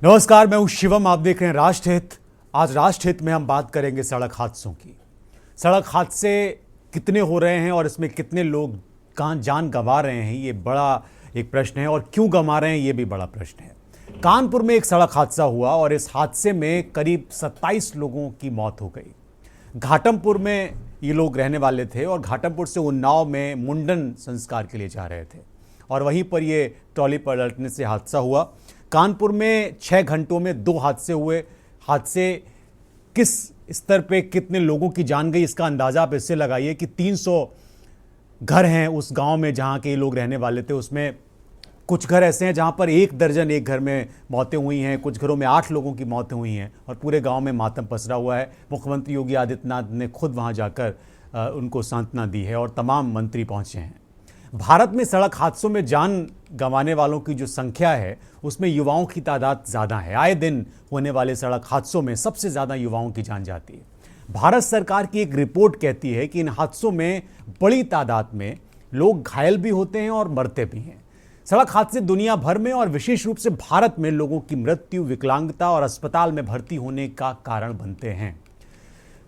नमस्कार, मैं हूं शिवम। आप देख रहे हैं राष्ट्रहित। आज राष्ट्रहित में हम बात करेंगे सड़क हादसों की। सड़क हादसे कितने हो रहे हैं और इसमें कितने लोग कहाँ जान गंवा रहे हैं, ये बड़ा एक प्रश्न है। और क्यों गंवा रहे हैं, ये भी बड़ा प्रश्न है। कानपुर में एक सड़क हादसा हुआ और इस हादसे में करीब 27 लोगों की मौत हो गई। घाटमपुर में ये लोग रहने वाले थे और घाटमपुर से उन्नाव में मुंडन संस्कार के लिए जा रहे थे और वहीं पर ये ट्रॉली पलटने से हादसा हुआ। कानपुर में 6 घंटों में 2 हादसे हुए। हादसे किस स्तर पे कितने लोगों की जान गई, इसका अंदाज़ा आप इससे लगाइए कि 300 घर हैं उस गांव में जहां के लोग रहने वाले थे। उसमें कुछ घर ऐसे हैं जहां पर 1 दर्जन एक घर में मौतें हुई हैं, कुछ घरों में 8 लोगों की मौतें हुई हैं और पूरे गांव में मातम पसरा हुआ है। मुख्यमंत्री योगी आदित्यनाथ ने खुद वहां जाकर उनको सांत्वना दी है और तमाम मंत्री पहुंचे हैं। भारत में सड़क हादसों में जान गंवाने वालों की जो संख्या है उसमें युवाओं की तादाद ज़्यादा है। आए दिन होने वाले सड़क हादसों में सबसे ज़्यादा युवाओं की जान जाती है। भारत सरकार की एक रिपोर्ट कहती है कि इन हादसों में बड़ी तादाद में लोग घायल भी होते हैं और मरते भी हैं। सड़क हादसे दुनिया भर में और विशेष रूप से भारत में लोगों की मृत्यु, विकलांगता और अस्पताल में भर्ती होने का कारण बनते हैं।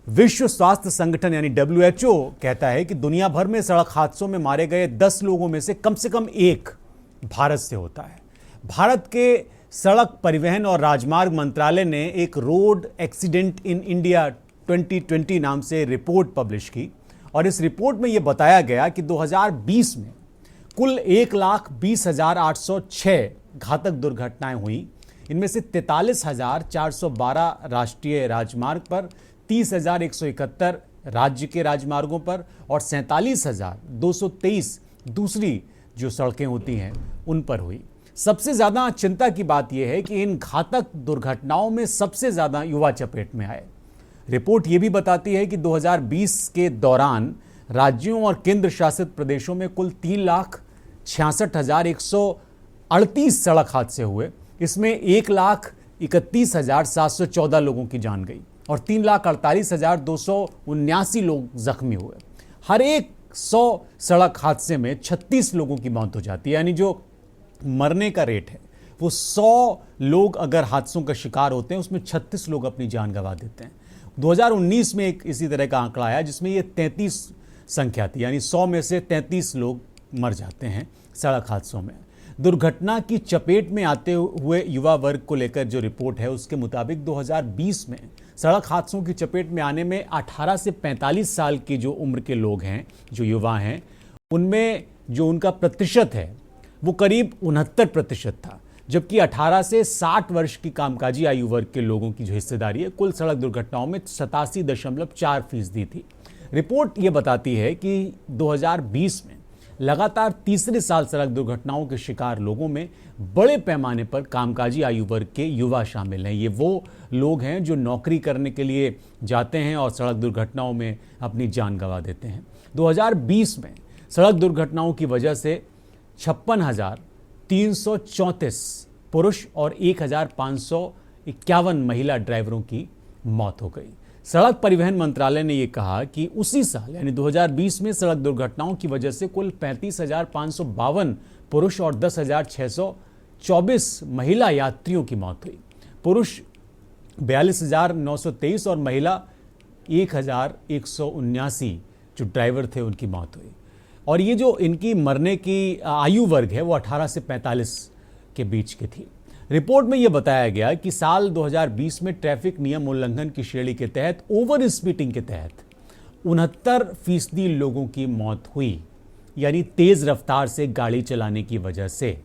विश्व स्वास्थ्य संगठन यानी WHO कहता है कि दुनिया भर में सड़क हादसों में मारे गए 10 लोगों में से कम 1 भारत से होता है। भारत के सड़क परिवहन और राजमार्ग मंत्रालय ने एक रोड एक्सीडेंट इन इंडिया 2020 नाम से रिपोर्ट पब्लिश की और इस रिपोर्ट में यह बताया गया कि 2020 में कुल 1,20,806 घातक दुर्घटनाएं हुई। इनमें से 43,412 राष्ट्रीय राजमार्ग पर, 30,171 राज्य के राजमार्गों पर और 47,223 दूसरी जो सड़कें होती हैं उन पर हुई। सबसे ज़्यादा चिंता की बात यह है कि इन घातक दुर्घटनाओं में सबसे ज़्यादा युवा चपेट में आए। रिपोर्ट ये भी बताती है कि 2020 के दौरान राज्यों और केंद्र शासित प्रदेशों में कुल 3,66,138 सड़क हादसे हुए। इसमें 1,31,714 लोगों की जान गई और 3,48,279 लोग जख्मी हुए। हर एक 100 सड़क हादसे में 36 लोगों की मौत हो जाती है। यानी जो मरने का रेट है वो 100 लोग अगर हादसों का शिकार होते हैं उसमें 36 लोग अपनी जान गंवा देते हैं। 2019 में एक इसी तरह का आंकड़ा आया जिसमें ये 33 संख्या थी, यानी 100 में से 33 लोग मर जाते हैं सड़क हादसों में। दुर्घटना की चपेट में आते हुए युवा वर्ग को लेकर जो रिपोर्ट है उसके मुताबिक 2020 में सड़क हादसों की चपेट में आने में 18 से 45 साल की जो उम्र के लोग हैं, जो युवा हैं, उनमें जो उनका प्रतिशत है वो करीब 69% था, जबकि 18 से 60 वर्ष की कामकाजी आयु वर्ग के लोगों की जो हिस्सेदारी है कुल सड़क दुर्घटनाओं में 87.4% थी। रिपोर्ट ये बताती है कि 2020 में लगातार तीसरे साल सड़क दुर्घटनाओं के शिकार लोगों में बड़े पैमाने पर कामकाजी आयु वर्ग के युवा शामिल हैं। ये वो लोग हैं जो नौकरी करने के लिए जाते हैं और सड़क दुर्घटनाओं में अपनी जान गंवा देते हैं। 2020 में सड़क दुर्घटनाओं की वजह से 56,334 पुरुष और 1,551 महिला ड्राइवरों की मौत हो गई। सड़क परिवहन मंत्रालय ने यह कहा कि उसी साल यानी 2020 में सड़क दुर्घटनाओं की वजह से कुल 35,552 पुरुष और 10,624 महिला यात्रियों की मौत हुई। पुरुष 42,923 और महिला 1,179 जो ड्राइवर थे उनकी मौत हुई। और ये जो इनकी मरने की आयु वर्ग है वो 18 से 45 के बीच की थी। रिपोर्ट में यह बताया गया कि साल 2020 में ट्रैफिक नियम उल्लंघन की श्रेणी के तहत ओवर स्पीडिंग के तहत 69% लोगों की मौत हुई, यानी तेज रफ्तार से गाड़ी चलाने की वजह से।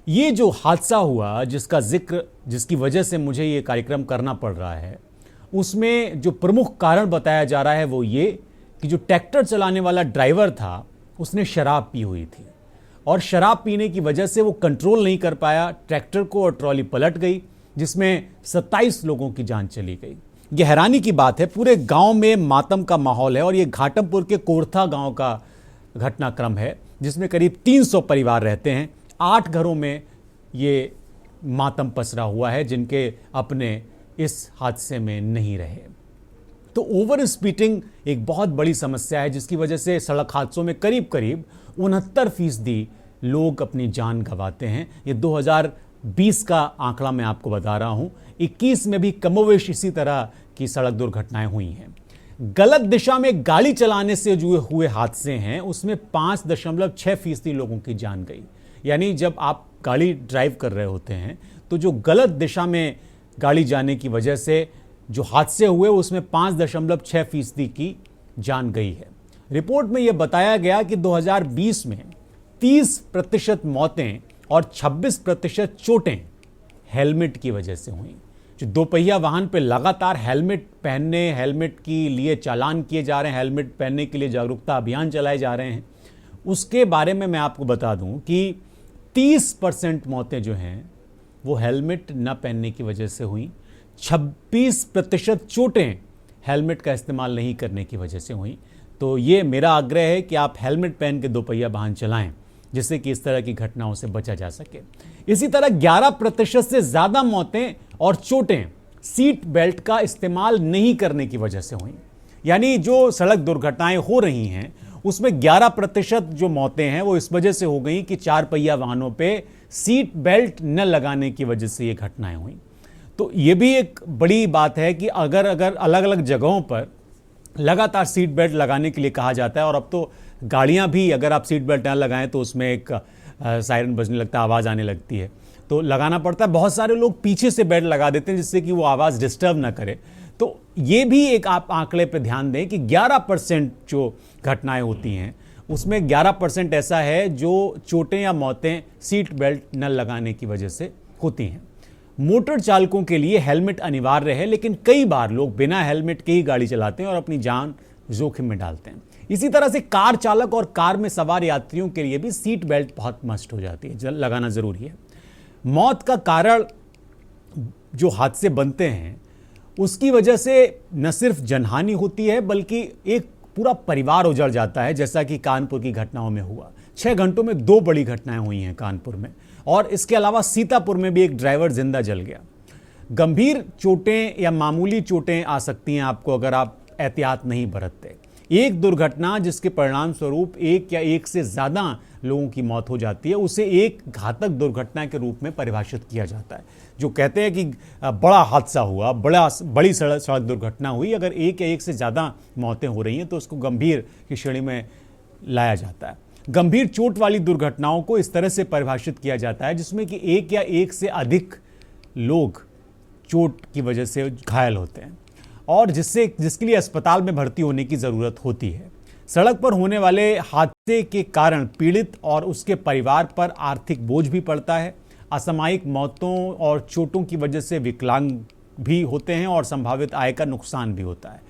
ये जो हादसा हुआ जिसकी वजह से मुझे ये कार्यक्रम करना पड़ रहा है, उसमें जो प्रमुख कारण बताया जा रहा है वो ये कि जो ट्रैक्टर चलाने वाला ड्राइवर था उसने शराब पी हुई थी और शराब पीने की वजह से वो कंट्रोल नहीं कर पाया ट्रैक्टर को और ट्रॉली पलट गई जिसमें 27 लोगों की जान चली गई। यह हैरानी की बात है, पूरे गांव में मातम का माहौल है और ये घाटमपुर के कोरथा गांव का घटनाक्रम है जिसमें करीब 300 परिवार रहते हैं। 8 घरों में ये मातम पसरा हुआ है जिनके अपने इस हादसे में नहीं रहे। तो ओवर स्पीडिंग एक बहुत बड़ी समस्या है जिसकी वजह से सड़क हादसों में करीब 69% लोग अपनी जान गंवाते हैं। ये 20 का आंकड़ा मैं आपको बता रहा हूं। 21 में भी कमोवेश इसी तरह की सड़क दुर्घटनाएं हुई हैं। गलत दिशा में गाड़ी चलाने से जो हुए हादसे हैं उसमें 5.6% लोगों की जान गई। यानी जब आप गाड़ी ड्राइव कर रहे होते हैं तो जो गलत दिशा में गाड़ी जाने की वजह से जो हादसे हुए उसमें 5.6% की जान गई है। रिपोर्ट में यह बताया गया कि 2020 में 30% मौतें और 26% चोटें हेलमेट की वजह से हुई। जो दोपहिया वाहन पे लगातार हेलमेट पहनने, हेलमेट के लिए चालान किए जा रहे हैं, हेलमेट पहनने के लिए जागरूकता अभियान चलाए जा रहे हैं, उसके बारे में मैं आपको बता दूं कि 30% मौतें जो हैं वो हेलमेट न पहनने की वजह से हुई। 26% चोटें हेलमेट का इस्तेमाल नहीं करने की वजह से हुई। तो ये मेरा आग्रह है कि आप हेलमेट पहन के दोपहिया वाहन चलाएं, जिससे कि इस तरह की घटनाओं से बचा जा सके। इसी तरह 11% से ज़्यादा मौतें और चोटें सीट बेल्ट का इस्तेमाल नहीं करने की वजह से हुई। यानी जो सड़क दुर्घटनाएं हो रही हैं उसमें 11% जो मौतें हैं वो इस वजह से हो गई कि 4 पहिया वाहनों पे सीट बेल्ट न लगाने की वजह से ये घटनाएं हुई। तो ये भी एक बड़ी बात है कि अगर अलग अलग जगहों पर लगातार सीट बेल्ट लगाने के लिए कहा जाता है, और अब तो गाड़ियां भी अगर आप सीट बेल्ट ना लगाएं तो उसमें एक सायरन बजने लगता है, आवाज़ आने लगती है, तो लगाना पड़ता है। बहुत सारे लोग पीछे से बेल्ट लगा देते हैं जिससे कि वो आवाज़ डिस्टर्ब ना करे। तो ये भी एक आप आंकड़े पे ध्यान दें कि 11% जो घटनाएं होती हैं उसमें 11% ऐसा है जो चोटें या मौतें सीट बेल्ट न लगाने की वजह से होती हैं। मोटर चालकों के लिए हेलमेट अनिवार्य है, लेकिन कई बार लोग बिना हेलमेट के ही गाड़ी चलाते हैं और अपनी जान जोखिम में डालते हैं। इसी तरह से कार चालक और कार में सवार यात्रियों के लिए भी सीट बेल्ट बहुत मस्ट हो जाती है, लगाना जरूरी है। मौत का कारण जो हादसे बनते हैं उसकी वजह से न सिर्फ जनहानि होती है बल्कि एक पूरा परिवार उजड़ जाता है, जैसा कि कानपुर की घटनाओं में हुआ। 6 घंटों में 2 बड़ी घटनाएं हुई हैं कानपुर में, और इसके अलावा सीतापुर में भी एक ड्राइवर जिंदा जल गया। गंभीर चोटें या मामूली चोटें आ सकती हैं आपको अगर आप एहतियात नहीं बरतते। एक दुर्घटना जिसके परिणाम स्वरूप एक या एक से ज़्यादा लोगों की मौत हो जाती है उसे एक घातक दुर्घटना के रूप में परिभाषित किया जाता है। जो कहते हैं कि बड़ा हादसा हुआ, बड़ी सड़क दुर्घटना हुई, अगर एक या एक से ज़्यादा मौतें हो रही हैं तो उसको गंभीर की श्रेणी में लाया जाता है। गंभीर चोट वाली दुर्घटनाओं को इस तरह से परिभाषित किया जाता है जिसमें कि एक या एक से अधिक लोग चोट की वजह से घायल होते हैं और जिसके लिए अस्पताल में भर्ती होने की ज़रूरत होती है। सड़क पर होने वाले हादसे के कारण पीड़ित और उसके परिवार पर आर्थिक बोझ भी पड़ता है। असामयिक मौतों और चोटों की वजह से विकलांग भी होते हैं और संभावित आय का नुकसान भी होता है।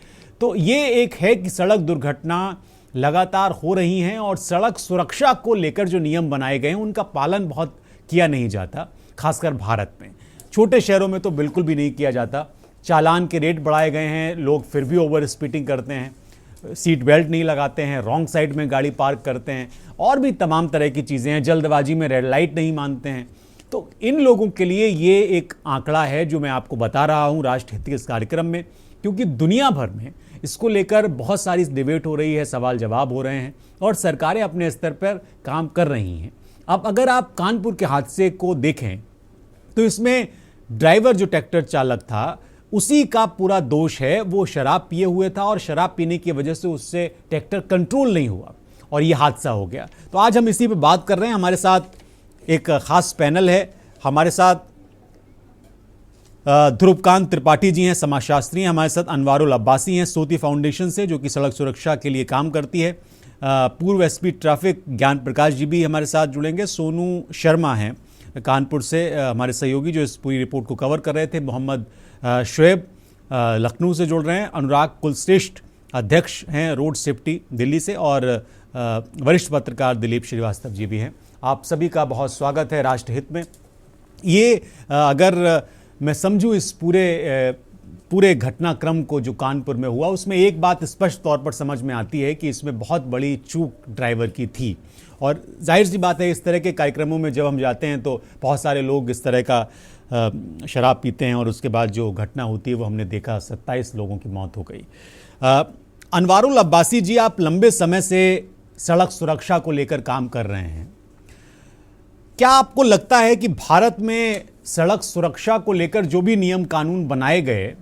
तो ये एक है कि सड़क दुर्घटना लगातार हो रही हैं और सड़क सुरक्षा को लेकर जो नियम बनाए गए हैं उनका पालन बहुत किया नहीं जाता, खासकर भारत में। छोटे शहरों में तो बिल्कुल भी नहीं किया जाता। चालान के रेट बढ़ाए गए हैं, लोग फिर भी ओवर स्पीडिंग करते हैं, सीट बेल्ट नहीं लगाते हैं, रॉन्ग साइड में गाड़ी पार्क करते हैं, और भी तमाम तरह की चीज़ें हैं, जल्दबाजी में रेड लाइट नहीं मानते हैं। तो इन लोगों के लिए ये एक आंकड़ा है जो मैं आपको बता रहा हूँ राष्ट्र हित के इस कार्यक्रम में, क्योंकि दुनिया भर में इसको लेकर बहुत सारी डिबेट हो रही है, सवाल जवाब हो रहे हैं और सरकारें अपने स्तर पर काम कर रही हैं। अब अगर आप कानपुर के हादसे को देखें तो इसमें ड्राइवर जो ट्रैक्टर चालक था उसी का पूरा दोष है। वो शराब पिए हुए था और शराब पीने की वजह से उससे ट्रैक्टर कंट्रोल नहीं हुआ और ये हादसा हो गया। तो आज हम इसी पे बात कर रहे हैं। हमारे साथ एक खास पैनल है। हमारे साथ ध्रुवकांत त्रिपाठी जी हैं, समाजशास्त्री हैं। हमारे साथ अनवारुल अब्बासी हैं सोती फाउंडेशन से, जो कि सड़क सुरक्षा के लिए काम करती है। पूर्व एसपी ट्रैफिक ज्ञान प्रकाश जी भी हमारे साथ जुड़ेंगे। सोनू शर्मा हैं कानपुर से हमारे सहयोगी जो इस पूरी रिपोर्ट को कवर कर रहे थे। मोहम्मद शुएब लखनऊ से जुड़ रहे हैं। अनुराग कुलश्रेष्ठ अध्यक्ष हैं रोड सेफ्टी दिल्ली से, और वरिष्ठ पत्रकार दिलीप श्रीवास्तव जी भी हैं। आप सभी का बहुत स्वागत है राष्ट्रहित में। ये अगर मैं समझूं इस पूरे घटनाक्रम को जो कानपुर में हुआ, उसमें एक बात स्पष्ट तौर पर समझ में आती है कि इसमें बहुत बड़ी चूक ड्राइवर की थी। और जाहिर सी बात है, इस तरह के कार्यक्रमों में जब हम जाते हैं तो बहुत सारे लोग इस तरह का शराब पीते हैं और उसके बाद जो घटना होती है वो हमने देखा, 27 लोगों की मौत हो गई। अनवारुल अब्बासी जी, आप लंबे समय से सड़क सुरक्षा को लेकर काम कर रहे हैं। क्या आपको लगता है कि भारत में सड़क सुरक्षा को लेकर जो भी नियम कानून बनाए गए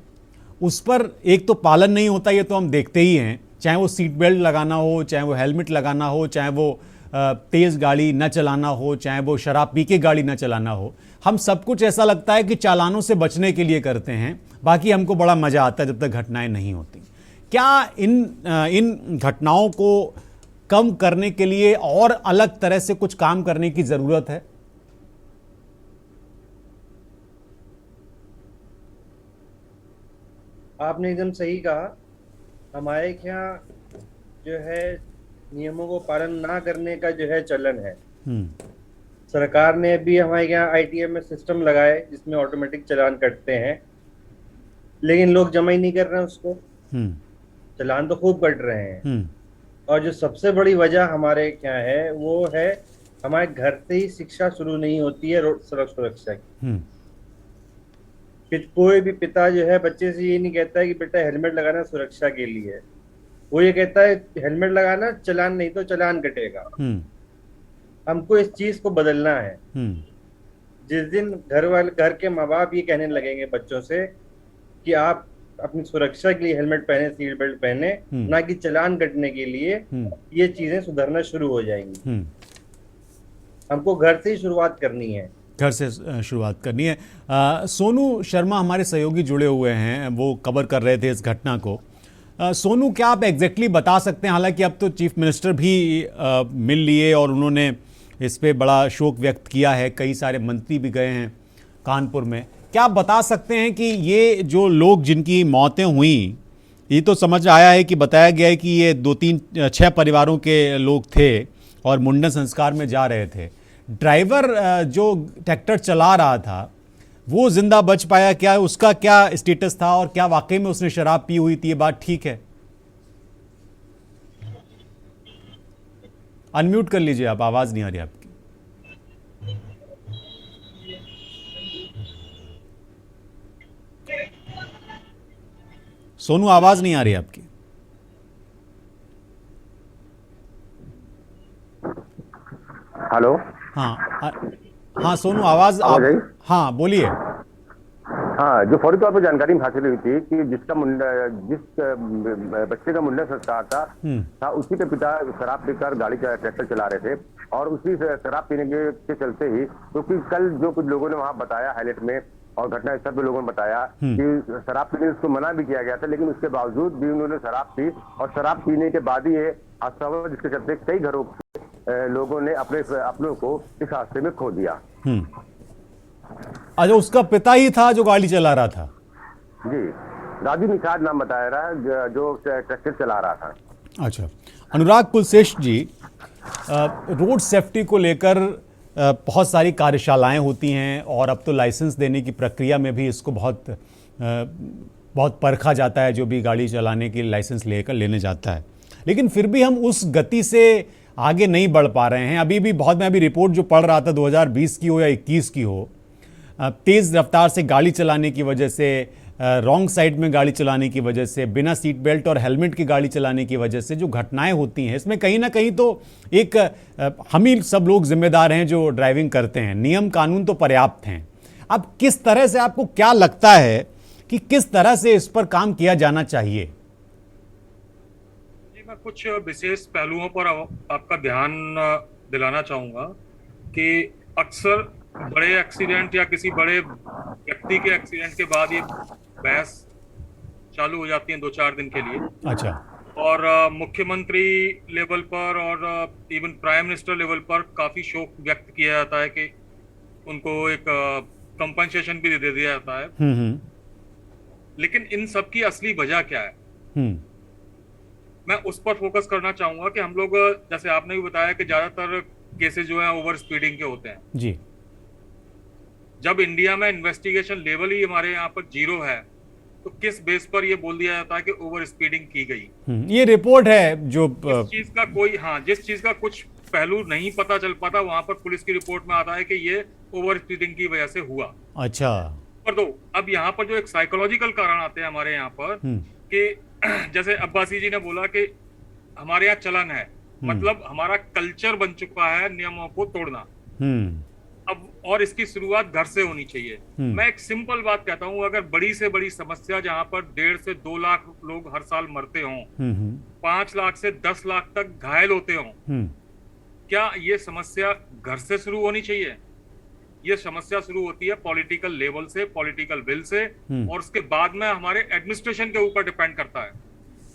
उस पर एक तो पालन नहीं होता, ये तो हम देखते ही हैं, चाहे वो सीट बेल्ट लगाना हो, चाहे वो हेलमेट लगाना हो, चाहे वो तेज गाड़ी न चलाना हो, चाहे वो शराब पी के गाड़ी न चलाना हो। हम सब कुछ ऐसा लगता है कि चालानों से बचने के लिए करते हैं, बाकी हमको बड़ा मजा आता है जब तक घटनाएं नहीं होती। क्या इन घटनाओं को कम करने के लिए और अलग तरह से कुछ काम करने की जरूरत है? आपने एकदम सही कहा। हमारे यहाँ जो है नियमों को पालन ना करने का जो है चलन है। सरकार ने भी हमारे यहाँ आईटीएम में सिस्टम लगाए जिसमें ऑटोमेटिक चालान कटते हैं, लेकिन लोग जमा ही नहीं कर रहे हैं उसको। चालान तो खूब कट रहे हैं। और जो सबसे बड़ी वजह हमारे यहाँ है वो है हमारे घर से ही शिक्षा शुरू नहीं होती है रोड सड़क सुरक्षा की। कि कोई भी पिता जो है बच्चे से ये नहीं कहता है कि बेटा हेलमेट लगाना सुरक्षा के लिए, वो ये कहता है हेलमेट लगाना, चालान नहीं तो चालान कटेगा। हमको इस चीज को बदलना है। जिस दिन घर के माँ बाप ये कहने लगेंगे बच्चों से कि आप अपनी सुरक्षा के लिए हेलमेट पहने, सीट बेल्ट पहने, ना कि चालान कटने के लिए, ये चीजें सुधरना शुरू हो जाएंगी। हमको घर से ही शुरुआत करनी है। घर से शुरुआत करनी है। सोनू शर्मा हमारे सहयोगी जुड़े हुए हैं, वो कवर कर रहे थे इस घटना को। सोनू, क्या आप एग्जैक्टली बता सकते हैं, हालांकि अब तो चीफ मिनिस्टर भी मिल लिए और उन्होंने इस पे बड़ा शोक व्यक्त किया है, कई सारे मंत्री भी गए हैं कानपुर में, क्या आप बता सकते हैं कि ये जो लोग जिनकी मौतें हुई, ये तो समझ आया है कि बताया गया है कि ये 2-3-6 परिवारों के लोग थे और मुंडन संस्कार में जा रहे थे। ड्राइवर जो ट्रैक्टर चला रहा था वो जिंदा बच पाया क्या? उसका क्या स्टेटस था और क्या वाकई में उसने शराब पी हुई थी? ये बात ठीक है? अनम्यूट कर लीजिए आप, आवाज नहीं आ रही आपकी। सोनू, आवाज नहीं आ रही आपकी। हेलो। हाँ सोनू, आवाज हाँ बोलिए। हाँ, जो फौरी तौर पर जानकारी हासिल हुई थी कि जिस बच्चे का मुंडन संस्कार था उसी के पिता शराब पीकर ट्रैक्टर चला रहे थे और उसी शराब पीने के चलते ही, क्योंकि कल जो कुछ लोगों ने वहां बताया हाईलाइट में और घटना स्थल पे लोगों ने बताया कि शराब पीने उसको मना भी किया गया था, लेकिन उसके बावजूद भी उन्होंने शराब पी और शराब पीने के बाद ही ये हादसा हुआ, जिसके चलते कई घरों लोगों ने अपनों को इस हादसे में खो दिया। अच्छा, उसका पिता ही था जो गाड़ी चला रहा था? जी, राजू निषाद नाम बताया रहा जो ट्रैक्टर चला रहा था। अच्छा, अनुराग कुलश्रेष्ठ जी, रोड सेफ्टी को लेकर बहुत सारी कार्यशालाएं होती हैं और अब तो लाइसेंस देने की प्रक्रिया में भी इसको बहुत परखा जाता है, जो भी गाड़ी चलाने की लाइसेंस लेने जाता है, लेकिन फिर भी हम उस गति से आगे नहीं बढ़ पा रहे हैं। मैं अभी रिपोर्ट जो पढ़ रहा था 2020 की हो या 21 की हो, तेज़ रफ्तार से गाड़ी चलाने की वजह से, रॉन्ग साइड में गाड़ी चलाने की वजह से, बिना सीट बेल्ट और हेलमेट की गाड़ी चलाने की वजह से जो घटनाएं होती हैं, इसमें कहीं ना कहीं तो एक हम ही सब लोग जिम्मेदार हैं जो ड्राइविंग करते हैं। नियम कानून तो पर्याप्त हैं, अब किस तरह से, आपको क्या लगता है कि किस तरह से इस पर काम किया जाना चाहिए? मैं कुछ विशेष पहलुओं पर आपका ध्यान दिलाना चाहूंगा कि अक्सर बड़े एक्सीडेंट या किसी बड़े व्यक्ति के एक्सीडेंट के बाद ये बहस चालू हो जाती है 2-4 दिन के लिए। अच्छा। और मुख्यमंत्री लेवल पर और इवन प्राइम मिनिस्टर लेवल पर काफी शोक व्यक्त किया जाता है कि उनको एक कंपनसेशन भी दे दिया जाता है। लेकिन इन सब की असली वजह क्या है, मैं उस पर फोकस करना चाहूंगा कि हम लोग, जैसे आपने भी बताया कि ज्यादातर केसेस जो है ओवर स्पीडिंग के होते हैं जी। जब इंडिया में इन्वेस्टिगेशन लेवल ही हमारे यहाँ पर 0 है, तो किस बेस पर ये बोल दिया जाता है कि ओवर स्पीडिंग की गई? ये रिपोर्ट है जो जिस चीज का कुछ पहलू नहीं पता चल पाता, वहां पर पुलिस की रिपोर्ट में आता है कि ये ओवर स्पीडिंग की वजह से हुआ। अच्छा। पर तो अब यहाँ पर जो एक साइकोलॉजिकल कारण आते हैं हमारे यहाँ पर कि जैसे अब्बासी जी ने बोला कि हमारे यहाँ चलन है, मतलब हमारा कल्चर बन चुका है नियमों को तोड़ना। अब और इसकी शुरुआत घर से होनी चाहिए। मैं एक सिंपल बात कहता हूं, अगर बड़ी से बड़ी समस्या जहां पर 1.5 से 2 लाख लोग हर साल मरते हों, 5 लाख से 10 लाख तक घायल होते हों, क्या ये समस्या घर से शुरू होनी चाहिए? ये समस्या शुरू होती है पॉलिटिकल लेवल से, पॉलिटिकल विल से, और उसके बाद में हमारे एडमिनिस्ट्रेशन के ऊपर डिपेंड करता है।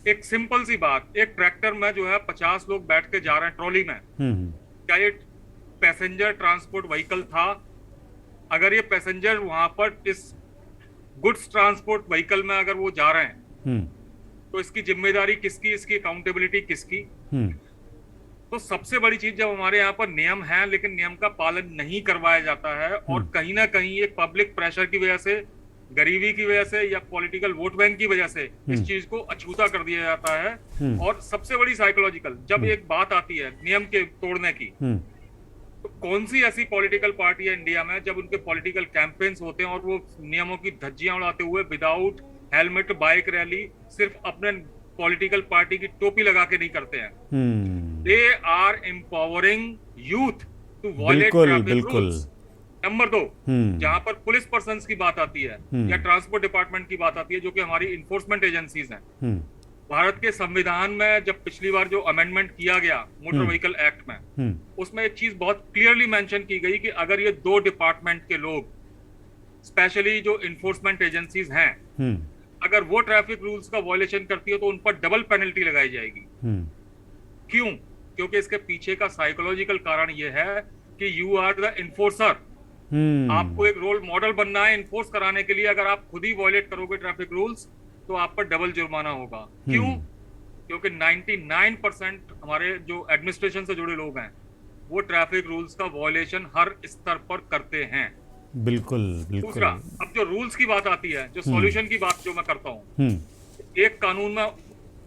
एक सिंपल सी बात, एक ट्रैक्टर में जो है 50 लोग बैठ के जा रहे हैं ट्रॉली में, क्या ये पैसेंजर ट्रांसपोर्ट व्हीकल था? अगर ये पैसेंजर वहां पर इस गुड्स ट्रांसपोर्ट व्हीकल में अगर वो जा रहे हैं, तो इसकी जिम्मेदारी किसकी, इसकी अकाउंटेबिलिटी किसकी? तो सबसे बड़ी चीज, जब हमारे यहाँ पर नियम है लेकिन नियम का पालन नहीं करवाया जाता है, और कहीं ना कहीं एक पब्लिक प्रेशर की वजह से, गरीबी की वजह से या पॉलिटिकल वोट बैंक की वजह से इस चीज को अछूता कर दिया जाता है। और सबसे बड़ी साइकोलॉजिकल, जब एक बात आती है नियम के तोड़ने की, तो कौन सी ऐसी पॉलिटिकल पार्टी है इंडिया में जब उनके पॉलिटिकल कैंपेन्स होते हैं और वो नियमों की धज्जियां उड़ाते हुए विदाउट हेलमेट बाइक रैली सिर्फ अपने पॉलिटिकल पार्टी की टोपी लगा के नहीं करते हैं? They are empowering youth to violate traffic rules. Number 2, जहां पर पुलिस पर्सन की बात आती है या ट्रांसपोर्ट डिपार्टमेंट की बात आती है, जो कि हमारी इन्फोर्समेंट एजेंसीज हैं, भारत के संविधान में जब पिछली बार जो अमेंडमेंट किया गया मोटर व्हीकल एक्ट में, उसमें एक चीज बहुत क्लियरली मेंशन की गई कि अगर ये 2 डिपार्टमेंट के लोग, स्पेशली जो इन्फोर्समेंट एजेंसीज हैं, अगर वो ट्रैफिक रूल्स का वायलेशन करती है तो उन पर डबल पेनल्टी लगाई जाएगी। क्यों? क्योंकि इसके पीछे का साइकोलॉजिकल कारण ये है कि यू आर द इन्फोर्सर। आपको एक रोल मॉडल बनना है इन्फोर्स कराने के लिए। अगर आप खुद ही वायलेट करोगे ट्रैफिक रूल्स तो आप पर डबल जुर्माना होगा। क्यों? क्योंकि 99% हमारे जो एडमिनिस्ट्रेशन से जुड़े लोग हैं वो ट्रैफिक रूल्स का वायलेशन हर स्तर पर करते हैं। बिल्कुल बिल्कुल। दूसरा, अब जो रूल्स की बात आती है, जो सॉल्यूशन की बात जो मैं करता हूँ, एक कानून में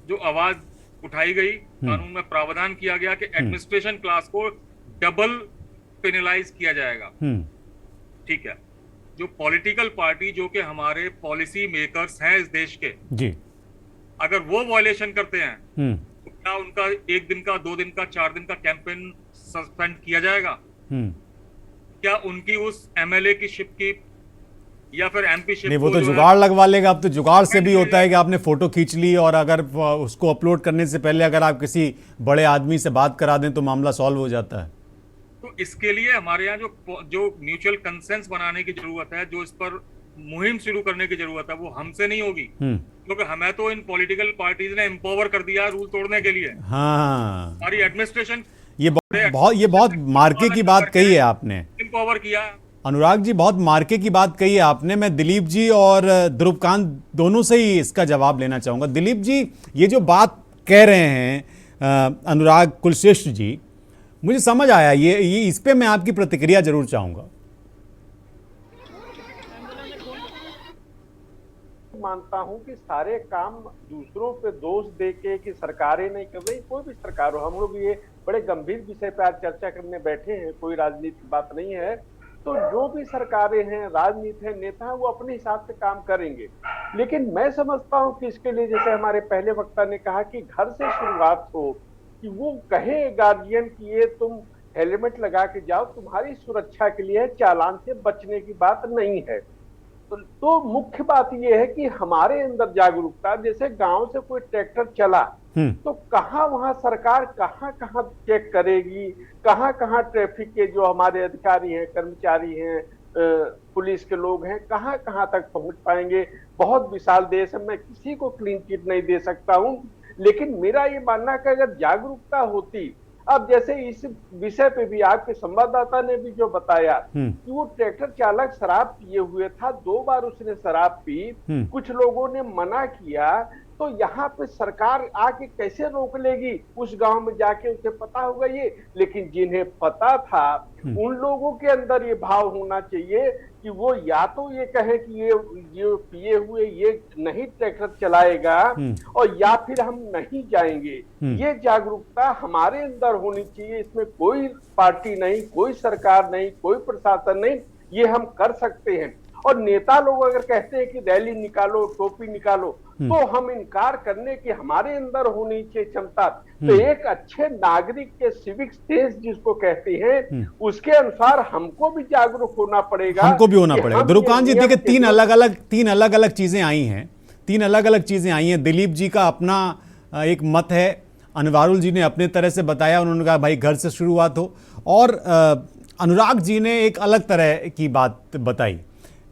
जो आवाज उठाई गई, कानून में प्रावधान किया गया कि एडमिनिस्ट्रेशन क्लास को डबल पेनलाइज किया जाएगा। ठीक है, जो पॉलिटिकल पार्टी जो कि हमारे पॉलिसी मेकर्स हैं इस देश के जी, अगर वो वायलेशन करते हैं तो क्या उनका 1 दिन का, 2 दिन का, 4 दिन का कैंपेन सस्पेंड किया जाएगा? क्या उनकी उस एमएलए की शिप की या फिर एमपी शिप? नहीं, वो तो जुगाड़ लगवा लेगा। अब तो जुगाड़ से भी होता है कि आपने फोटो खींच ली और अगर उसको अपलोड करने से पहले अगर आप किसी बड़े आदमी से बात करा दें तो मामला सॉल्व हो जाता है। तो इसके लिए हमारे यहाँ जो म्यूचुअल कंसेंस बनाने की जरूरत है, जो इस पर मुहिम शुरू करने की जरूरत है, वो हमसे नहीं होगी, क्योंकि हमें तो इन पॉलिटिकल पार्टीज ने एम्पावर कर दिया रूल तोड़ने के लिए। हाँ, हमारी एडमिनिस्ट्रेशन ये बहुत मार्के की बात कही है आपने, एम्पावर किया। अनुराग जी, बहुत मार्के की बात कही है आपने। मैं दिलीप जी और ध्रुवकांत दोनों से ही इसका जवाब लेना चाहूंगा। दिलीप जी, ये जो बात कह रहे हैं अनुराग कुलश्रेष्ठ जी, मुझे समझ आया। ये इस पे मैं आपकी प्रतिक्रिया जरूर चाहूंगा। मानता हूं कि सारे काम दूसरों पे दोष देके कि सरकारें नहीं कर रही, कोई भी सरकार हो, हम लोग ये बड़े गंभीर विषय पे आज चर्चा करने बैठे हैं, कोई राजनीतिक बात नहीं है। तो जो भी सरकारें हैं, राजनीति है, नेता है, वो अपने हिसाब से काम करेंगे। लेकिन मैं समझता हूं कि इसके लिए, जैसे हमारे पहले वक्ता ने कहा, कि घर से शुरुआत हो, कि वो कहे गार्जियन कि ये तुम हेलमेट लगा के जाओ, तुम्हारी सुरक्षा के लिए है, चालान से बचने की बात नहीं है। तो मुख्य बात यह है कि हमारे अंदर जागरूकता, जैसे गांव से कोई ट्रैक्टर चला तो कहाँ वहां सरकार कहाँ कहाँ चेक करेगी, कहाँ कहाँ ट्रैफिक के जो हमारे अधिकारी हैं, कर्मचारी हैं, पुलिस के लोग हैं, कहाँ कहाँ तक पहुंच पाएंगे। बहुत विशाल देश है, मैं किसी को क्लीन चिट नहीं दे सकता हूं, लेकिन मेरा ये मानना है कि अगर जागरूकता होती, अब जैसे इस विषय पे भी आपके संवाददाता ने भी जो बताया कि वो ट्रैक्टर चालक शराब पिए हुए था, 2 बार उसने शराब पी, कुछ लोगों ने मना किया, तो यहाँ पे सरकार आके कैसे रोक लेगी? उस गांव में जाके उसे पता होगा ये। लेकिन जिन्हें पता था, उन लोगों के अंदर ये भाव होना चाहिए कि वो या तो ये कहे कि ये पिए हुए ये नहीं ट्रैक्टर चलाएगा, और या फिर हम नहीं जाएंगे। ये जागरूकता हमारे अंदर होनी चाहिए। इसमें कोई पार्टी नहीं, कोई सरकार नहीं, कोई प्रशासन नहीं, ये हम कर सकते हैं। और नेता लोग अगर कहते हैं कि रैली निकालो, टोपी निकालो, तो हम इनकार करने की हमारे अंदर होनी चाहिए क्षमता। तो एक अच्छे नागरिक के सिविक सेंस जिसको कहते हैं, उसके अनुसार हमको भी जागरूक होना पड़ेगा, हमको भी होना पड़ेगा। ध्रुवकांत जी देखिए, तीन अलग अलग चीजें आई हैं, तीन अलग अलग चीजें आई हैं। दिलीप जी का अपना एक मत है, अनवारुल जी ने अपने तरह से बताया, उन्होंने कहा भाई घर से शुरुआत हो, और अनुराग जी ने एक अलग तरह की बात बताई।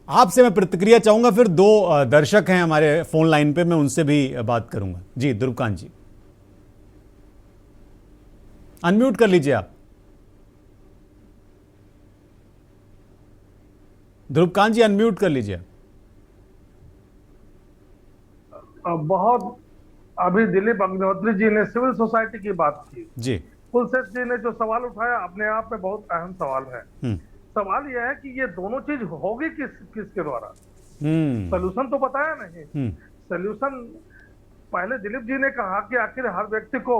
आपसे मैं प्रतिक्रिया चाहूंगा, फिर दो दर्शक हैं हमारे फोन लाइन पे, मैं उनसे भी बात करूंगा। जी ध्रुवकांत जी, अनम्यूट कर लीजिए आप। ध्रुवकांत जी अनम्यूट कर लीजिए। बहुत अभी दिलीप अग्निहोत्री जी ने सिविल सोसाइटी की बात की जी, कुलसेठ जी ने जो सवाल उठाया अपने आप में बहुत अहम सवाल है। सवाल यह है कि ये दोनों चीज होगी किसके द्वारा? सोल्यूशन तो बताया नहीं। सोल्यूशन पहले दिलीप जी ने कहा कि आखिर हर व्यक्ति को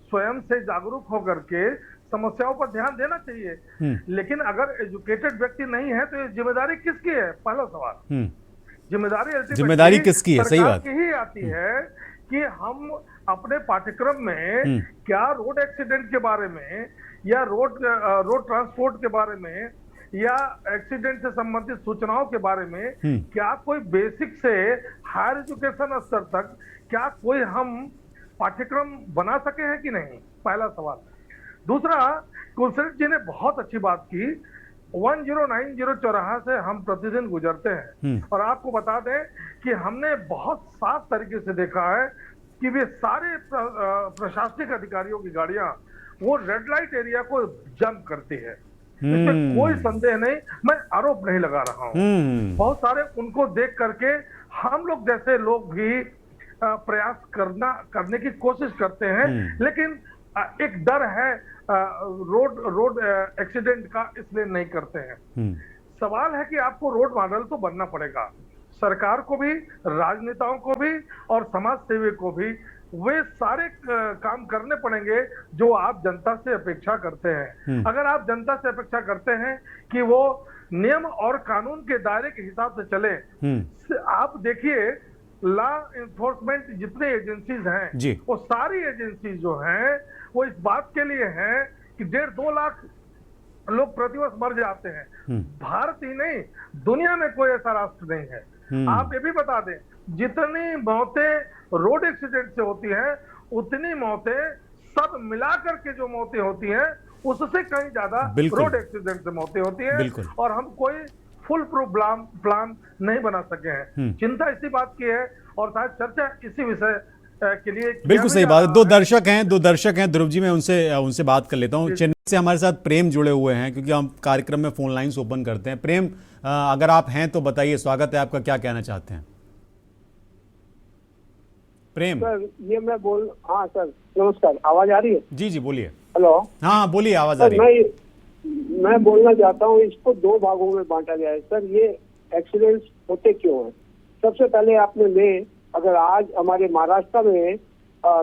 स्वयं से जागरूक होकर के समस्याओं पर ध्यान देना चाहिए, लेकिन अगर एजुकेटेड व्यक्ति नहीं है तो ये जिम्मेदारी किसकी है? पहला सवाल। जिम्मेदारी किसकी है? सही बात ही आती है कि हम अपने पाठ्यक्रम में क्या रोड एक्सीडेंट के बारे में या रोड ट्रांसपोर्ट के बारे में या एक्सीडेंट से संबंधित सूचनाओं के बारे में क्या कोई बेसिक से हायर एजुकेशन स्तर तक क्या कोई हम पाठ्यक्रम बना सके हैं कि नहीं? पहला सवाल। दूसरा, कुलसेठ जी ने बहुत अच्छी बात की। 1090 चौराहा से हम प्रतिदिन गुजरते हैं और आपको बता दें कि हमने बहुत साफ तरीके से देखा है कि वे सारे प्रशासनिक अधिकारियों की गाड़ियां वो रेड लाइट एरिया को जंप करती है, इसमें कोई संदेह नहीं, मैं आरोप नहीं लगा रहा हूं। बहुत सारे उनको देख करके हम लोग जैसे लोग भी प्रयास करने की कोशिश करते हैं, लेकिन एक डर है रोड एक्सीडेंट का, इसलिए नहीं करते हैं। सवाल है कि आपको रोड मॉडल तो बनना पड़ेगा, सरकार को भी, राजनेताओं को भी और समाज सेवी को भी। वे सारे काम करने पड़ेंगे जो आप जनता से अपेक्षा करते हैं। अगर आप जनता से अपेक्षा करते हैं कि वो नियम और कानून के दायरे के हिसाब से चले, आप देखिए लॉ इन्फोर्समेंट जितने एजेंसीज हैं वो सारी एजेंसी जो हैं वो इस बात के लिए हैं कि 1.5-2 लाख लोग प्रतिवर्ष मर जाते हैं। भारत ही नहीं, दुनिया में कोई ऐसा राष्ट्र नहीं है। आप ये भी बता दें, जितनी मौतें रोड एक्सीडेंट से होती हैं उतनी मौतें सब मिलाकर के जो मौतें होती हैं उससे कहीं ज्यादा रोड एक्सीडेंट से मौतें होती हैं, और हम कोई फुल प्रूफ प्लान नहीं बना सके हैं। चिंता इसी बात की है और शायद चर्चा इसी विषय के लिए। बिल्कुल सही बात है। दो दर्शक हैं ध्रुव जी, मैं उनसे बात कर लेता हूं। चेन्नई से हमारे साथ प्रेम जुड़े हुए हैं, क्योंकि हम कार्यक्रम में फोन लाइन्स ओपन करते हैं। प्रेम, अगर आप हैं तो बताइए, स्वागत है आपका, क्या कहना चाहते हैं? प्रेम सर, हाँ सर, नमस्कार, आवाज आ रही है? जी बोलिए। हेलो, हाँ बोलिए, आवाज आ रही है। मैं बोलना चाहता हूँ, इसको 2 भागों में बांटा गया है सर। ये एक्सीडेंट्स होते क्यों हैं? सबसे पहले आपने अगर आज हमारे महाराष्ट्र में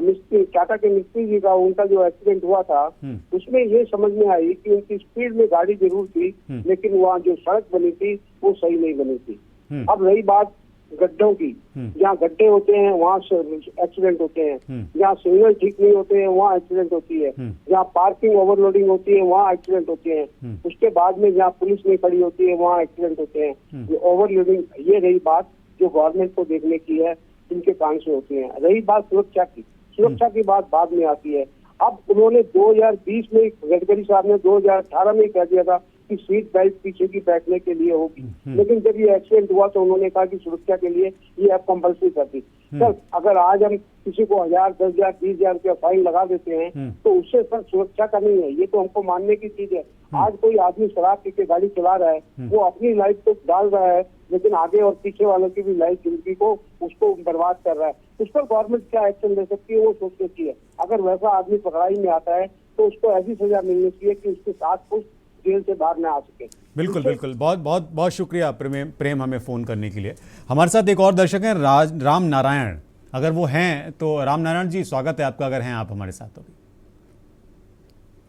मिस्त्री, टाटा के मिस्त्री जी का, उनका जो एक्सीडेंट हुआ था, उसमें ये समझ में आई कि उनकी स्पीड में गाड़ी जरूर थी, लेकिन वहाँ जो सड़क बनी थी वो सही नहीं बनी थी। अब रही बात गड्ढों की, जहाँ गड्ढे होते हैं वहाँ एक्सीडेंट होते हैं, जहाँ सिग्नल ठीक नहीं होते हैं वहाँ एक्सीडेंट होती है, जहाँ पार्किंग ओवरलोडिंग होती है वहाँ एक्सीडेंट होते हैं, उसके बाद में जहाँ पुलिस नहीं खड़ी होती है वहाँ एक्सीडेंट होते हैं। ये ओवरलोडिंग, ये रही बात जो गवर्नमेंट को देखने की है, इनके कारण से होती है। रही बात सुरक्षा की बात बाद में आती है। अब उन्होंने 2020 में, गडकरी साहब ने 2018 में कह दिया था कि सीट बेल्ट पीछे की बैठने के लिए होगी, लेकिन जब ये एक्सीडेंट हुआ तो उन्होंने कहा कि सुरक्षा के लिए ये अब कंपल्सरी कर दी। सर, अगर आज हम किसी को 1000, 10,000, 20,000 रुपया फाइन लगा देते हैं तो उससे सर सुरक्षा का नहीं है, ये तो हमको मानने की चीज है। आज कोई आदमी शराब पी के गाड़ी चला रहा है, वो अपनी लाइफ तो डाल रहा है, लेकिन आगे और पीछे वालों की भी लाइफ, जिंदगी को, उसको बर्बाद कर रहा है। उस पर गवर्नमेंट क्या एक्शन ले सकती है वो सोच सकती है। अगर वैसा आदमी पकड़ाई में आता है तो उसको ऐसी सजा मिलनी चाहिए कि उसके साथ कुछ जेल से बाहर न आ सके। बिल्कुल, बहुत शुक्रिया प्रेम हमें फोन करने के लिए। हमारे साथ एक और दर्शक हैं, राम नारायण, अगर वो हैं तो राम नारायण जी, स्वागत है आपका, अगर हैं आप हमारे साथ तो भी।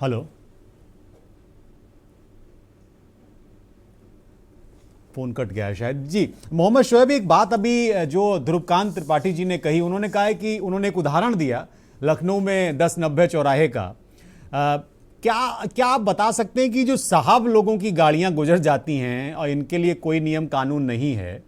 हेलो फ़ोन कट गया है शायद। जी मोहम्मद शोएब, एक बात अभी जो ध्रुवकांत त्रिपाठी जी ने कही, उन्होंने कहा है कि उन्होंने एक उदाहरण दिया लखनऊ में 1090 चौराहे का। क्या आप बता सकते हैं कि जो साहब लोगों की गाड़ियां गुजर जाती हैं और इनके लिए कोई नियम कानून नहीं है,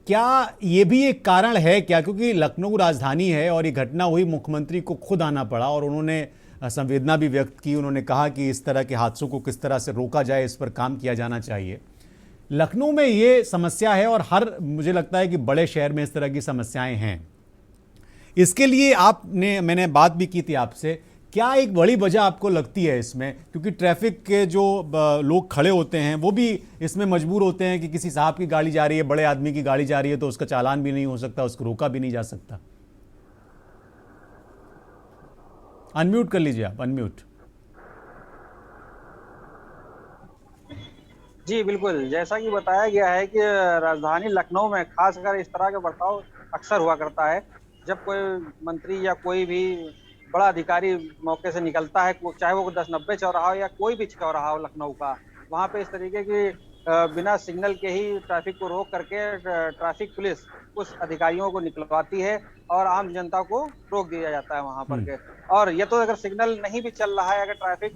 क्या ये भी एक कारण है क्या? क्योंकि लखनऊ राजधानी है और ये घटना हुई, मुख्यमंत्री को खुद आना पड़ा और उन्होंने संवेदना भी व्यक्त की। उन्होंने कहा कि इस तरह के हादसों को किस तरह से रोका जाए, इस पर काम किया जाना चाहिए। लखनऊ में ये समस्या है और मुझे लगता है कि बड़े शहर में इस तरह की समस्याएं हैं। इसके लिए मैंने बात भी की थी आपसे, क्या एक बड़ी वजह आपको लगती है इसमें? क्योंकि ट्रैफिक के जो लोग खड़े होते हैं वो भी इसमें मजबूर होते हैं कि किसी साहब की गाड़ी जा रही है, बड़े आदमी की गाड़ी जा रही है, तो उसका चालान भी नहीं हो सकता, उसको रोका भी नहीं जा सकता। अनम्यूट कर लीजिए आप, अनम्यूट। जी बिल्कुल, जैसा कि बताया गया है कि राजधानी लखनऊ में खासकर इस तरह का बर्ताव अक्सर हुआ करता है। जब कोई मंत्री या कोई भी बड़ा अधिकारी मौके से निकलता है, चाहे वो 1090 चौराहा हो या कोई भी चौराहा हो लखनऊ का, वहाँ पे इस तरीके की बिना सिग्नल के ही ट्रैफिक को रोक करके ट्रैफिक पुलिस उस अधिकारियों को निकलवाती है और आम जनता को रोक दिया जाता है वहाँ पर के। और ये तो अगर सिग्नल नहीं भी चल रहा है, अगर ट्रैफिक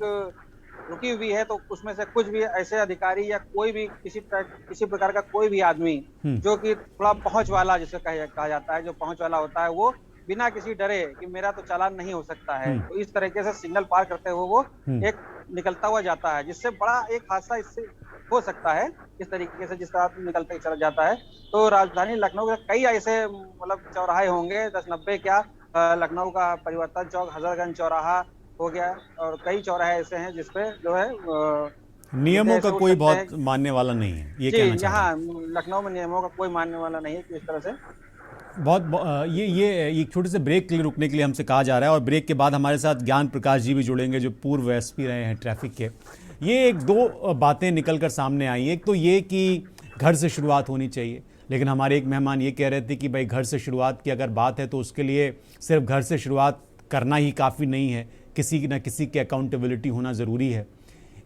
रुकी हुई है, तो उसमें से कुछ भी ऐसे अधिकारी या कोई भी किसी प्रकार का कोई भी आदमी जो कि थोड़ा पहुंच वाला जिसे कहा जाता है, जो पहुंच वाला होता है, वो बिना किसी डरे कि मेरा तो चालान नहीं हो सकता है, तो इस तरीके से सिग्नल पार करते हुए वो एक निकलता हुआ जाता है, जिससे बड़ा एक हादसा इससे हो सकता है। इस तरीके से जिस तरह निकलते चला जाता है, तो राजधानी लखनऊ के कई ऐसे मतलब चौराहे होंगे, 1090 क्या, लखनऊ का परिवर्तन चौक, हजरतगंज चौराहा हो गया, और कई चौराहे ऐसे हैं जिसपे जो है नियमों का कोई बहुत मानने वाला नहीं है, ये कहना चाहते हैं। यहाँ लखनऊ में नियमों का कोई मानने वाला नहीं है कि इस तरह से ये एक छोटे से ब्रेक के लिए रुकने के लिए हमसे कहा जा रहा है, और ब्रेक के बाद हमारे साथ ज्ञान प्रकाश जी भी जुड़ेंगे जो पूर्व एसपी रहे हैं ट्रैफिक के। ये एक दो बातें निकल कर सामने आई। एक तो ये कि घर से शुरुआत होनी चाहिए, लेकिन हमारे एक मेहमान ये कह रहे थे कि भाई घर से शुरुआत की अगर बात है तो उसके लिए सिर्फ घर से शुरुआत करना ही काफ़ी नहीं है, किसी न किसी की अकाउंटेबिलिटी होना ज़रूरी है।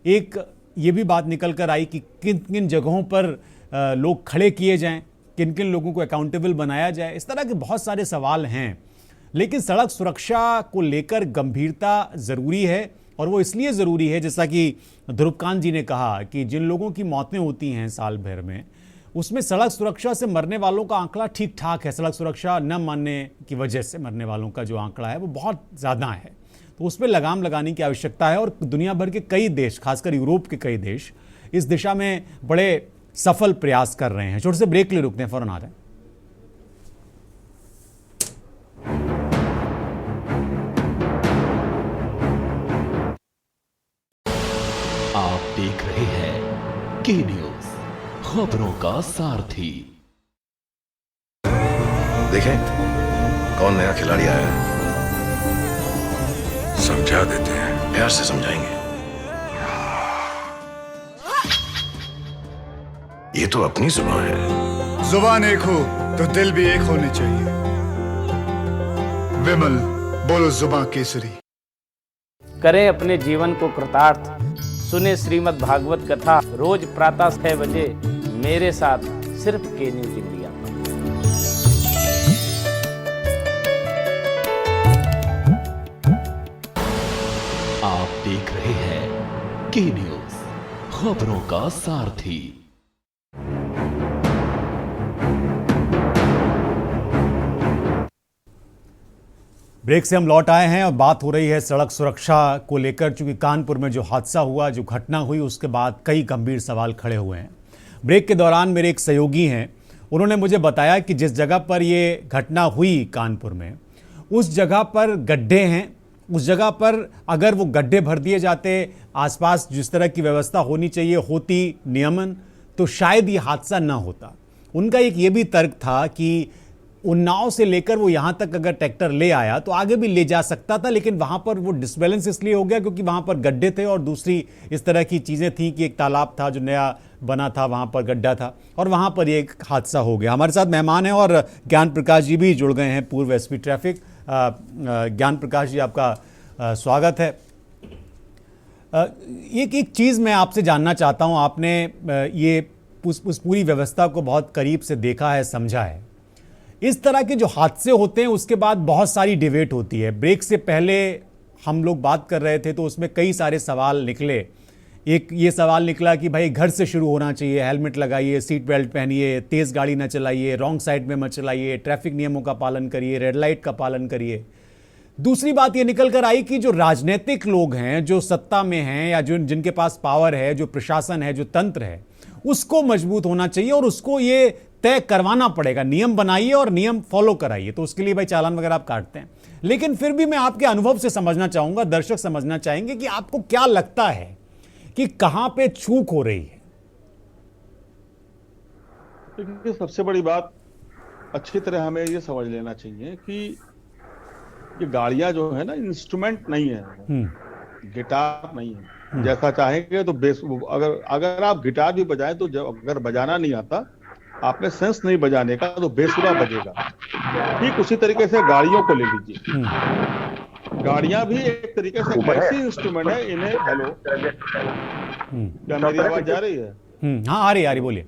एक ये भी बात निकल कर आई कि किन किन जगहों पर लोग खड़े किए जाएं, किन किन लोगों को अकाउंटेबल बनाया जाए, इस तरह के बहुत सारे सवाल हैं। लेकिन सड़क सुरक्षा को लेकर गंभीरता ज़रूरी है, और वो इसलिए ज़रूरी है, जैसा कि ध्रुवकांत जी ने कहा कि जिन लोगों की मौतें होती हैं साल भर में, उसमें सड़क सुरक्षा से मरने वालों का आंकड़ा ठीक ठाक है। सड़क सुरक्षा न मानने की वजह से मरने वालों का जो आंकड़ा है वो बहुत ज़्यादा है, तो उस पर लगाम लगाने की आवश्यकता है। और दुनिया भर के कई देश, खासकर यूरोप के कई देश, इस दिशा में बड़े सफल प्रयास कर रहे हैं। छोटे से ब्रेक के लिए रुकते हैं, फौरन आ रहे हैं। आप देख रहे हैं के न्यूज, खबरों का सारथी। देखें कौन नया खिलाड़ी आया है, समझा देते हैं, प्यार से समझाएंगे। ये तो अपनी जुबान है। जुबान एक हो तो दिल भी एक होने चाहिए। विमल बोलो जुबान केसरी। करें अपने जीवन को कृतार्थ, सुने श्रीमद् भागवत कथा रोज प्रातः 6 बजे मेरे साथ सिर्फ के न्यूज इंडिया। आप देख रहे हैं के न्यूज, खबरों का सारथी। ब्रेक से हम लौट आए हैं और बात हो रही है सड़क सुरक्षा को लेकर, चूंकि कानपुर में जो हादसा हुआ, जो घटना हुई, उसके बाद कई गंभीर सवाल खड़े हुए हैं। ब्रेक के दौरान मेरे एक सहयोगी हैं, उन्होंने मुझे बताया कि जिस जगह पर ये घटना हुई कानपुर में, उस जगह पर गड्ढे हैं। उस जगह पर अगर वो गड्ढे भर दिए जाते, आसपास जिस तरह की व्यवस्था होनी चाहिए होती नियमन, तो शायद ये हादसा ना होता। उनका एक ये भी तर्क था कि उन्नाव से लेकर वो यहाँ तक अगर ट्रैक्टर ले आया तो आगे भी ले जा सकता था, लेकिन वहाँ पर वो डिसबैलेंस इसलिए हो गया क्योंकि वहाँ पर गड्ढे थे और दूसरी इस तरह की चीज़ें थी कि एक तालाब था जो नया बना था, वहाँ पर गड्ढा था, और वहाँ पर ये एक हादसा हो गया। हमारे साथ मेहमान हैं और ज्ञान प्रकाश जी भी जुड़ गए हैं, पूर्व एसपी ट्रैफिक। ज्ञान प्रकाश जी, आपका स्वागत है। एक चीज़ मैं आपसे जानना चाहता हूँ, आपने ये उस पूरी व्यवस्था को बहुत करीब से देखा है, समझा है। इस तरह के जो हादसे होते हैं उसके बाद बहुत सारी डिबेट होती है। ब्रेक से पहले हम लोग बात कर रहे थे तो उसमें कई सारे सवाल निकले। एक ये सवाल निकला कि भाई घर से शुरू होना चाहिए, हेलमेट लगाइए, सीट बेल्ट पहनिए, तेज़ गाड़ी ना चलाइए, रॉन्ग साइड में मत चलाइए, ट्रैफिक नियमों का पालन करिए, रेड लाइट का पालन करिए। दूसरी बात ये निकल कर आई कि जो राजनीतिक लोग हैं, जो सत्ता में हैं या जो जिनके पास पावर है, जो प्रशासन है, जो तंत्र है, उसको मजबूत होना चाहिए और उसको ये तय करवाना पड़ेगा, नियम बनाइए और नियम फॉलो कराइए। तो उसके लिए भाई चालान वगैरह आप काटते हैं, लेकिन फिर भी मैं आपके अनुभव से समझना चाहूंगा, दर्शक समझना चाहेंगे कि आपको क्या लगता है कि कहां पे चूक हो रही है। देखिए, सबसे बड़ी बात अच्छी तरह हमें ये समझ लेना चाहिए कि ये गाड़ियां जो है ना, इंस्ट्रूमेंट नहीं है, गिटार नहीं है। जैसा चाहेंगे तो बेस, अगर आप गिटार भी बजाएं तो अगर बजाना नहीं आता, आपने सेंस नहीं बजाने का, तो बेसुरा बजेगा। ठीक उसी तरीके से गाड़ियों को ले लीजिए, गाड़ियां भी एक तरीके से ऐसी इंस्ट्रूमेंट है, इन्हें हेलो, क्या मेरी आवाज जा रही है? हाँ, आ रही, बोलिए।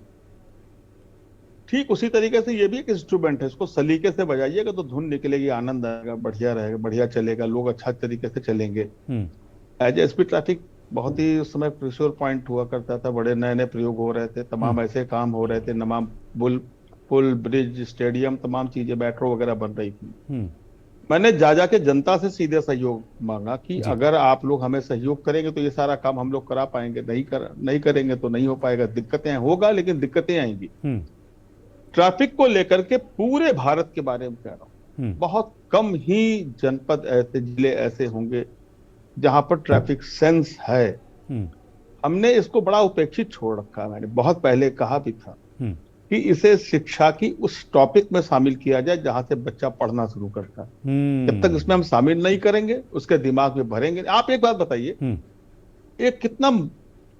ठीक उसी तरीके से ये भी एक इंस्ट्रूमेंट है, इसको सलीके से बजाइएगा तो धुन निकलेगी, आनंद आएगा, बढ़िया रहेगा, बढ़िया चलेगा, लोग अच्छा तरीके से चलेंगे। एज एसपी ट्रैफिक बहुत ही उस समय प्रेशर पॉइंट हुआ करता था, बड़े नए नए प्रयोग हो रहे थे, तमाम ऐसे काम हो रहे थे, तमाम पुल, ब्रिज, स्टेडियम, तमाम चीजें, मेट्रो वगैरह बन रही थी। मैंने जा के जनता से सीधे सहयोग मांगा कि अगर आप लोग हमें सहयोग करेंगे तो ये सारा काम हम लोग करा पाएंगे, नहीं करेंगे तो नहीं हो पाएगा, दिक्कतें होगा, लेकिन दिक्कतें आएंगी। ट्रैफिक को लेकर के पूरे भारत के बारे में कह रहा हूँ, बहुत कम ही जनपद ऐसे, जिले ऐसे होंगे जहां पर ट्रैफिक सेंस है। हमने इसको बड़ा उपेक्षित छोड़ रखा है। मैंने बहुत पहले कहा भी था कि इसे शिक्षा की उस टॉपिक में शामिल किया जाए जहां से बच्चा पढ़ना शुरू करता है। जब तक इसमें हम शामिल नहीं करेंगे, उसके दिमाग में भरेंगे। आप एक बात बताइए, एक कितना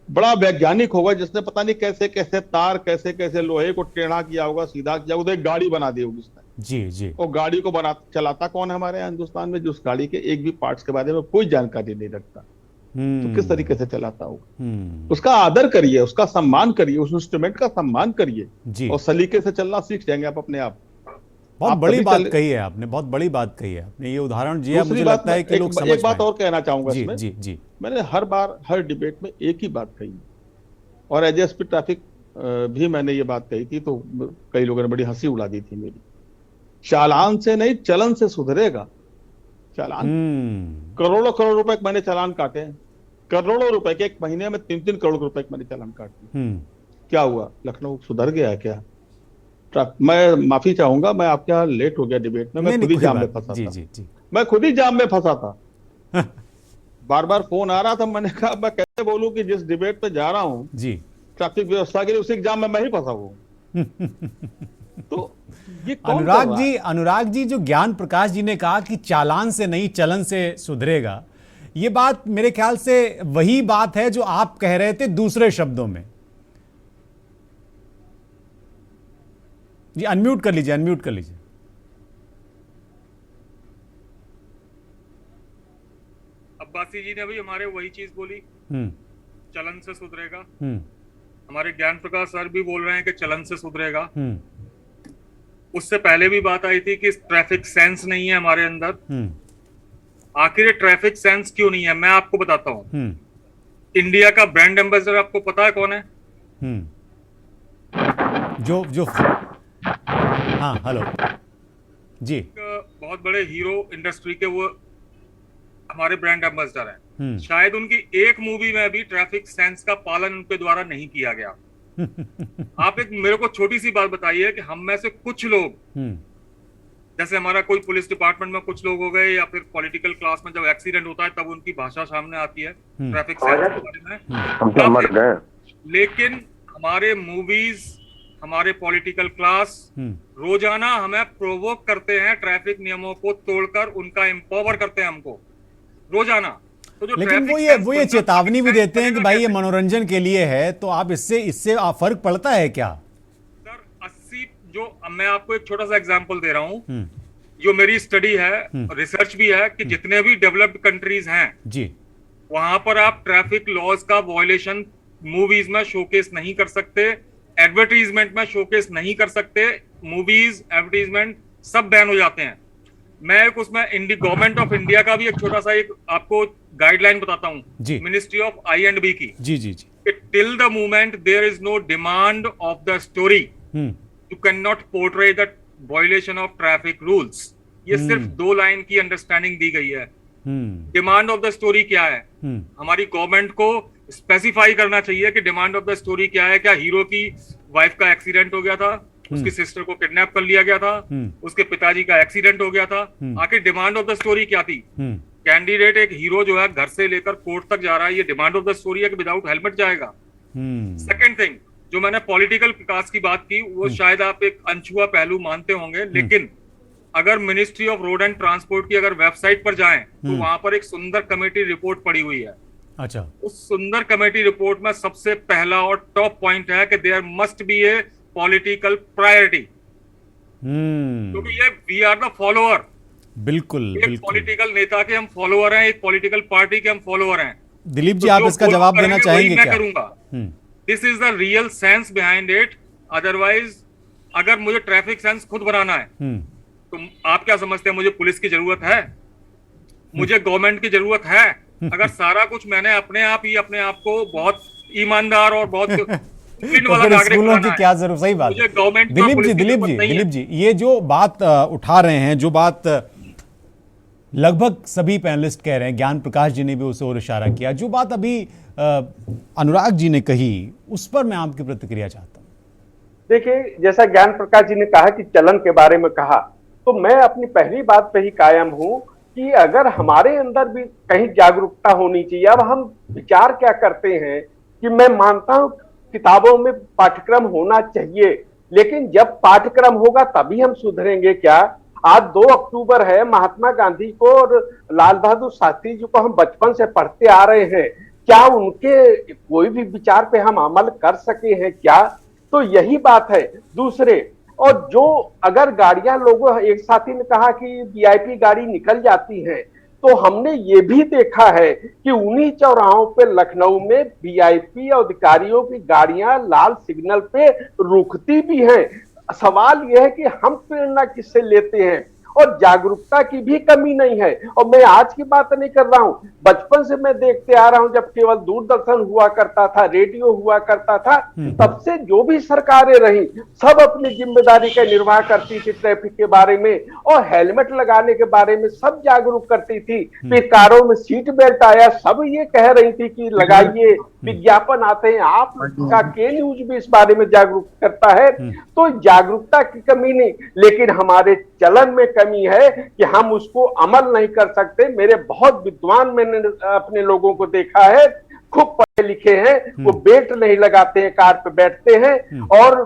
बड़ा वैज्ञानिक होगा जिसने पता नहीं कैसे कैसे तार, कैसे कैसे लोहे को टेढ़ा किया होगा, सीधा किया होगा, एक गाड़ी बना दी होगी उसने। जी। और गाड़ी को चलाता कौन है हमारे यहाँ हिंदुस्तान में, जो उस गाड़ी के एक भी पार्ट्स के बारे में कोई जानकारी नहीं रखता, तो किस तरीके से चलाता होगा? उसका आदर करिए, उसका सम्मान करिए, उस इंस्ट्रूमेंट का सम्मान करिए और सलीके से चलना सीख जाएंगे आप अपने आप। बहुत बड़ी बात कही है आपने, बहुत बड़ी बात कही है आपने, ये उदाहरण जी मुझे लगता है कि लोग समझ पाएंगे। एक बात और कहना चाहूंगा इसमें। जी। मैंने हर बार हर डिबेट में एक ही बात कही, और एज एसपी ट्रैफिक भी मैंने ये बात कही थी, तो कई लोगों ने बड़ी हंसी उड़ा दी थी मेरी। चालान से नहीं, चलन से सुधरेगा। चालान करोड़ों करोड़ रुपए मैंने चालान काटे हैं, करोड़ों रुपए के, एक महीने में 3-3 करोड़ रुपए के मैंने चालान काटे। क्या हुआ? लखनऊ सुधर गया है क्या? मैं माफी चाहूंगा, मैं आपके यहाँ लेट हो गया डिबेट में, मैं खुद ही जाम में फंसा था। मैं खुद ही जाम में फंसा था। बार बार फोन आ रहा था, मैंने कहा मैं कैसे बोलूं कि जिस डिबेट पे जा रहा हूं जी ट्रैफिक व्यवस्था के लिए, उसी एग्जाम में मैं ही फंसा हूं। तो ये अनुराग जी जो ज्ञान प्रकाश जी ने कहा कि चालान से नहीं चलन से सुधरेगा, ये बात मेरे ख्याल से वही बात है जो आप कह रहे थे दूसरे शब्दों में। जी अनम्यूट कर लीजिए, अनम्यूट कर लीजिए। अब्बासी जी ने भी हमारे वही चीज बोली, चलन से सुधरेगा। हमारे ज्ञान प्रकाश सर भी बोल रहे हैं कि चलन से सुधरेगा। उससे पहले भी बात आई थी कि ट्रैफिक सेंस नहीं है हमारे अंदर। आखिर ट्रैफिक सेंस क्यों नहीं है, मैं आपको बताता हूँ। इंडिया का ब्रांड एम्बेसडर आपको पता है कौन है? जो हाँ हेलो जी, बहुत बड़े हीरो इंडस्ट्री के वो हमारे ब्रांड एम्बेसडर हैं। शायद उनकी एक मूवी में भी ट्रैफिक सेंस का पालन उनके द्वारा नहीं किया गया। आप एक मेरे को छोटी सी बात बताइए कि हम में से कुछ लोग, जैसे हमारा कोई पुलिस डिपार्टमेंट में कुछ लोग हो गए, या फिर पॉलिटिकल क्लास में जब एक्सीडेंट होता है तब उनकी भाषा सामने आती है ट्रैफिक सेंस के बारे में। लेकिन हमारे मूवीज, हमारे पॉलिटिकल क्लास रोजाना हमें प्रोवोक करते हैं, ट्रैफिक नियमों को तोड़कर उनका एम्पावर करते हैं हमको रोजाना। तो जो लेकिन वो ये चेतावनी भी देते हैं कि भाई ये मनोरंजन के लिए है, तो आप इससे फर्क पड़ता है क्या? सर 80 जो मैं आपको एक छोटा सा एग्जांपल दे रहा हूँ, जो मेरी स्टडी है, रिसर्च भी है, कि जितने भी डेवलप्ड कंट्रीज हैं जी, वहां पर आप ट्रैफिक लॉज का वायलेशन मूवीज में शोकेस नहीं कर सकते, एडवर्टीजमेंट में शोकेस नहीं कर सकते, मूवीज, एडवर्टीजमेंट सब बैन हो जाते हैं। मैं एक उसमें गवर्नमेंट ऑफ इंडिया का भी एक छोटा सा एक आपको गाइडलाइन बताता हूँ, मिनिस्ट्री ऑफ I&B की। जी जी जी। Till the moment there is no demand of the story, you can not portray the violation of traffic rules. ये सिर्फ 2 लाइन की अंडरस्टैंडिंग दी गई है। डिमांड ऑफ द स्टोरी क्या है? हमारी गवर्नमेंट को स्पेसिफाई करना चाहिए कि डिमांड ऑफ द स्टोरी क्या है। क्या हीरो की वाइफ का एक्सीडेंट हो गया था, उसकी सिस्टर को किडनैप कर लिया गया था, उसके पिताजी का एक्सीडेंट हो गया था, आखिर डिमांड ऑफ द स्टोरी क्या थी? कैंडिडेट एक हीरो जो है घर से लेकर कोर्ट तक जा रहा है, ये डिमांड ऑफ द स्टोरी है कि विदाउट हेलमेट जाएगा? सेकंड थिंग, जो मैंने पॉलिटिकल विकास की बात की, वो शायद आप एक अनछुआ पहलू मानते होंगे, लेकिन अगर ministry of road and transport की अगर वेबसाइट पर जाएं तो वहां पर एक सुंदर कमेटी रिपोर्ट पड़ी हुई है। अच्छा। उस सुंदर कमेटी रिपोर्ट में सबसे पहला और टॉप पॉइंट है कि there must be a political priority, क्योंकि ये वी आर द फॉलोअर। बिल्कुल, एक पॉलिटिकल नेता के हम फॉलोअर हैं, एक पॉलिटिकल पार्टी के हम फॉलोअर हैं। दिलीप जी, आप इसका जवाब देना चाहेंगे क्या? मैं करूंगा। This is the real sense behind it. Otherwise अगर मुझे ट्रैफिक सेंस खुद बनाना है तो आप क्या समझते हैं मुझे पुलिस की जरूरत है? मुझे गवर्नमेंट की जरूरत है? अगर सारा कुछ मैंने अपने आप को बहुत ईमानदार और बहुत स्कूलों की क्या जरूरत? सही बात। दिलीप जी, ये जो बात उठा रहे हैं, जो बात लगभग सभी पैनलिस्ट कह रहे हैं, ज्ञान प्रकाश जी ने भी उसे और इशारा किया, जो बात अभी अनुराग जी ने कही, उस पर मैं आपकी प्रतिक्रिया चाहता हूँ। देखिए, जैसा ज्ञान प्रकाश जी ने कहा कि चलन के बारे में कहा, तो मैं अपनी पहली बात पे ही कायम हूं कि अगर हमारे अंदर भी कहीं जागरूकता होनी चाहिए। अब हम विचार क्या करते हैं कि मैं मानता हूं किताबों में पाठ्यक्रम होना चाहिए, लेकिन जब पाठ्यक्रम होगा तभी हम सुधरेंगे क्या? आज 2 अक्टूबर है, महात्मा गांधी को और लाल बहादुर शास्त्री जी को हम बचपन से पढ़ते आ रहे हैं, क्या उनके कोई भी विचार पे हम अमल कर सके हैं क्या? तो यही बात है। दूसरे, और जो अगर गाड़ियां लोगों, एक साथी ने कहा कि वीआईपी गाड़ी निकल जाती है, तो हमने ये भी देखा है कि उन्हीं चौराहों पे लखनऊ में वीआईपी अधिकारियों की गाड़ियां लाल सिग्नल पे रुकती भी हैं। सवाल यह है कि हम प्रेरणा किससे लेते हैं? और जागरूकता की भी कमी नहीं है। और मैं आज की बात नहीं कर रहा हूं, बचपन से मैं देखते आ रहा हूं, जब केवल दूरदर्शन हुआ करता था, रेडियो हुआ करता था, तब से जो भी सरकारें रही सब अपनी जिम्मेदारी का निर्वाह करती थी ट्रैफिक के बारे में, और हेलमेट लगाने के बारे में सब जागरूक करती थी। फिर कारों में सीट बेल्ट आया, सब ये कह रही थी कि लगाइए, विज्ञापन आते हैं, आप का के न्यूज भी इस बारे में जागरूक करता है। तो जागरूकता की कमी नहीं, लेकिन हमारे चलन में कमी है कि हम उसको अमल नहीं कर सकते। मेरे बहुत विद्वान मैंने अपने लोगों को देखा है, खूब पढ़े लिखे हैं, वो बेल्ट नहीं लगाते हैं, कार पे बैठते हैं, और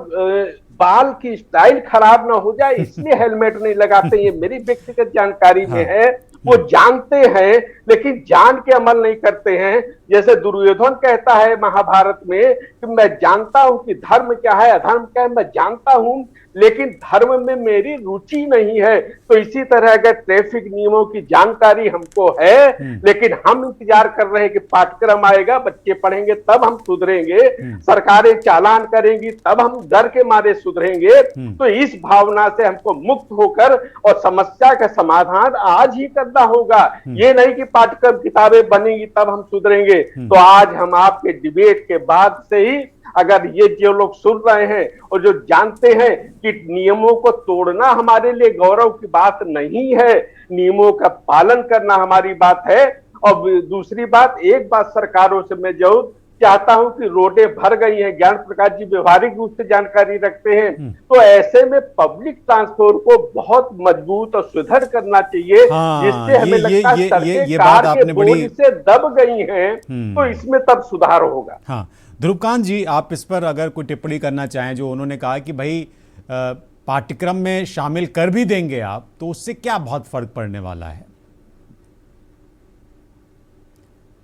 बाल की स्टाइल खराब ना हो जाए इसलिए हेलमेट नहीं लगाते। ये मेरी व्यक्तिगत जानकारी में है। वो जानते हैं लेकिन जान के अमल नहीं करते हैं। जैसे दुर्योधन कहता है महाभारत में कि मैं जानता हूं कि धर्म क्या है, अधर्म क्या है, मैं जानता हूं, लेकिन धर्म में मेरी रुचि नहीं है। तो इसी तरह अगर ट्रैफिक नियमों की जानकारी हमको है, लेकिन हम इंतजार कर रहे हैं कि पाठ्यक्रम आएगा, बच्चे पढ़ेंगे तब हम सुधरेंगे, सरकारें चालान करेंगी तब हम डर के मारे सुधरेंगे। तो इस भावना से हमको मुक्त होकर और समस्या का समाधान आज ही करना होगा। ये नहीं कि पाठ्यक्रम किताबें बनेंगी तब हम सुधरेंगे। तो आज हम आपके डिबेट के बाद से ही, अगर ये जो लोग सुन रहे हैं और जो जानते हैं कि नियमों को तोड़ना हमारे लिए गौरव की बात नहीं है, नियमों का पालन करना हमारी बात है। और दूसरी बात, एक बात सरकारों से मैं जरूर चाहता हूं कि रोडें भर गई हैं, ज्ञान प्रकाश जी व्यवहारिक रूप से जानकारी रखते हैं, तो ऐसे में पब्लिक ट्रांसपोर्ट को बहुत मजबूत और सुदृढ़ करना चाहिए, जिससे हमें लगता है सड़कें कार के बोझ से दब गई हैं, तो इसमें तब सुधार होगा। हाँ, ध्रुवकांत जी, आप इस पर अगर कोई टिप्पणी करना चाहें, जो उन्होंने कहा कि भाई पाठ्यक्रम में शामिल कर भी देंगे आप, तो उससे क्या बहुत फर्क पड़ने वाला है?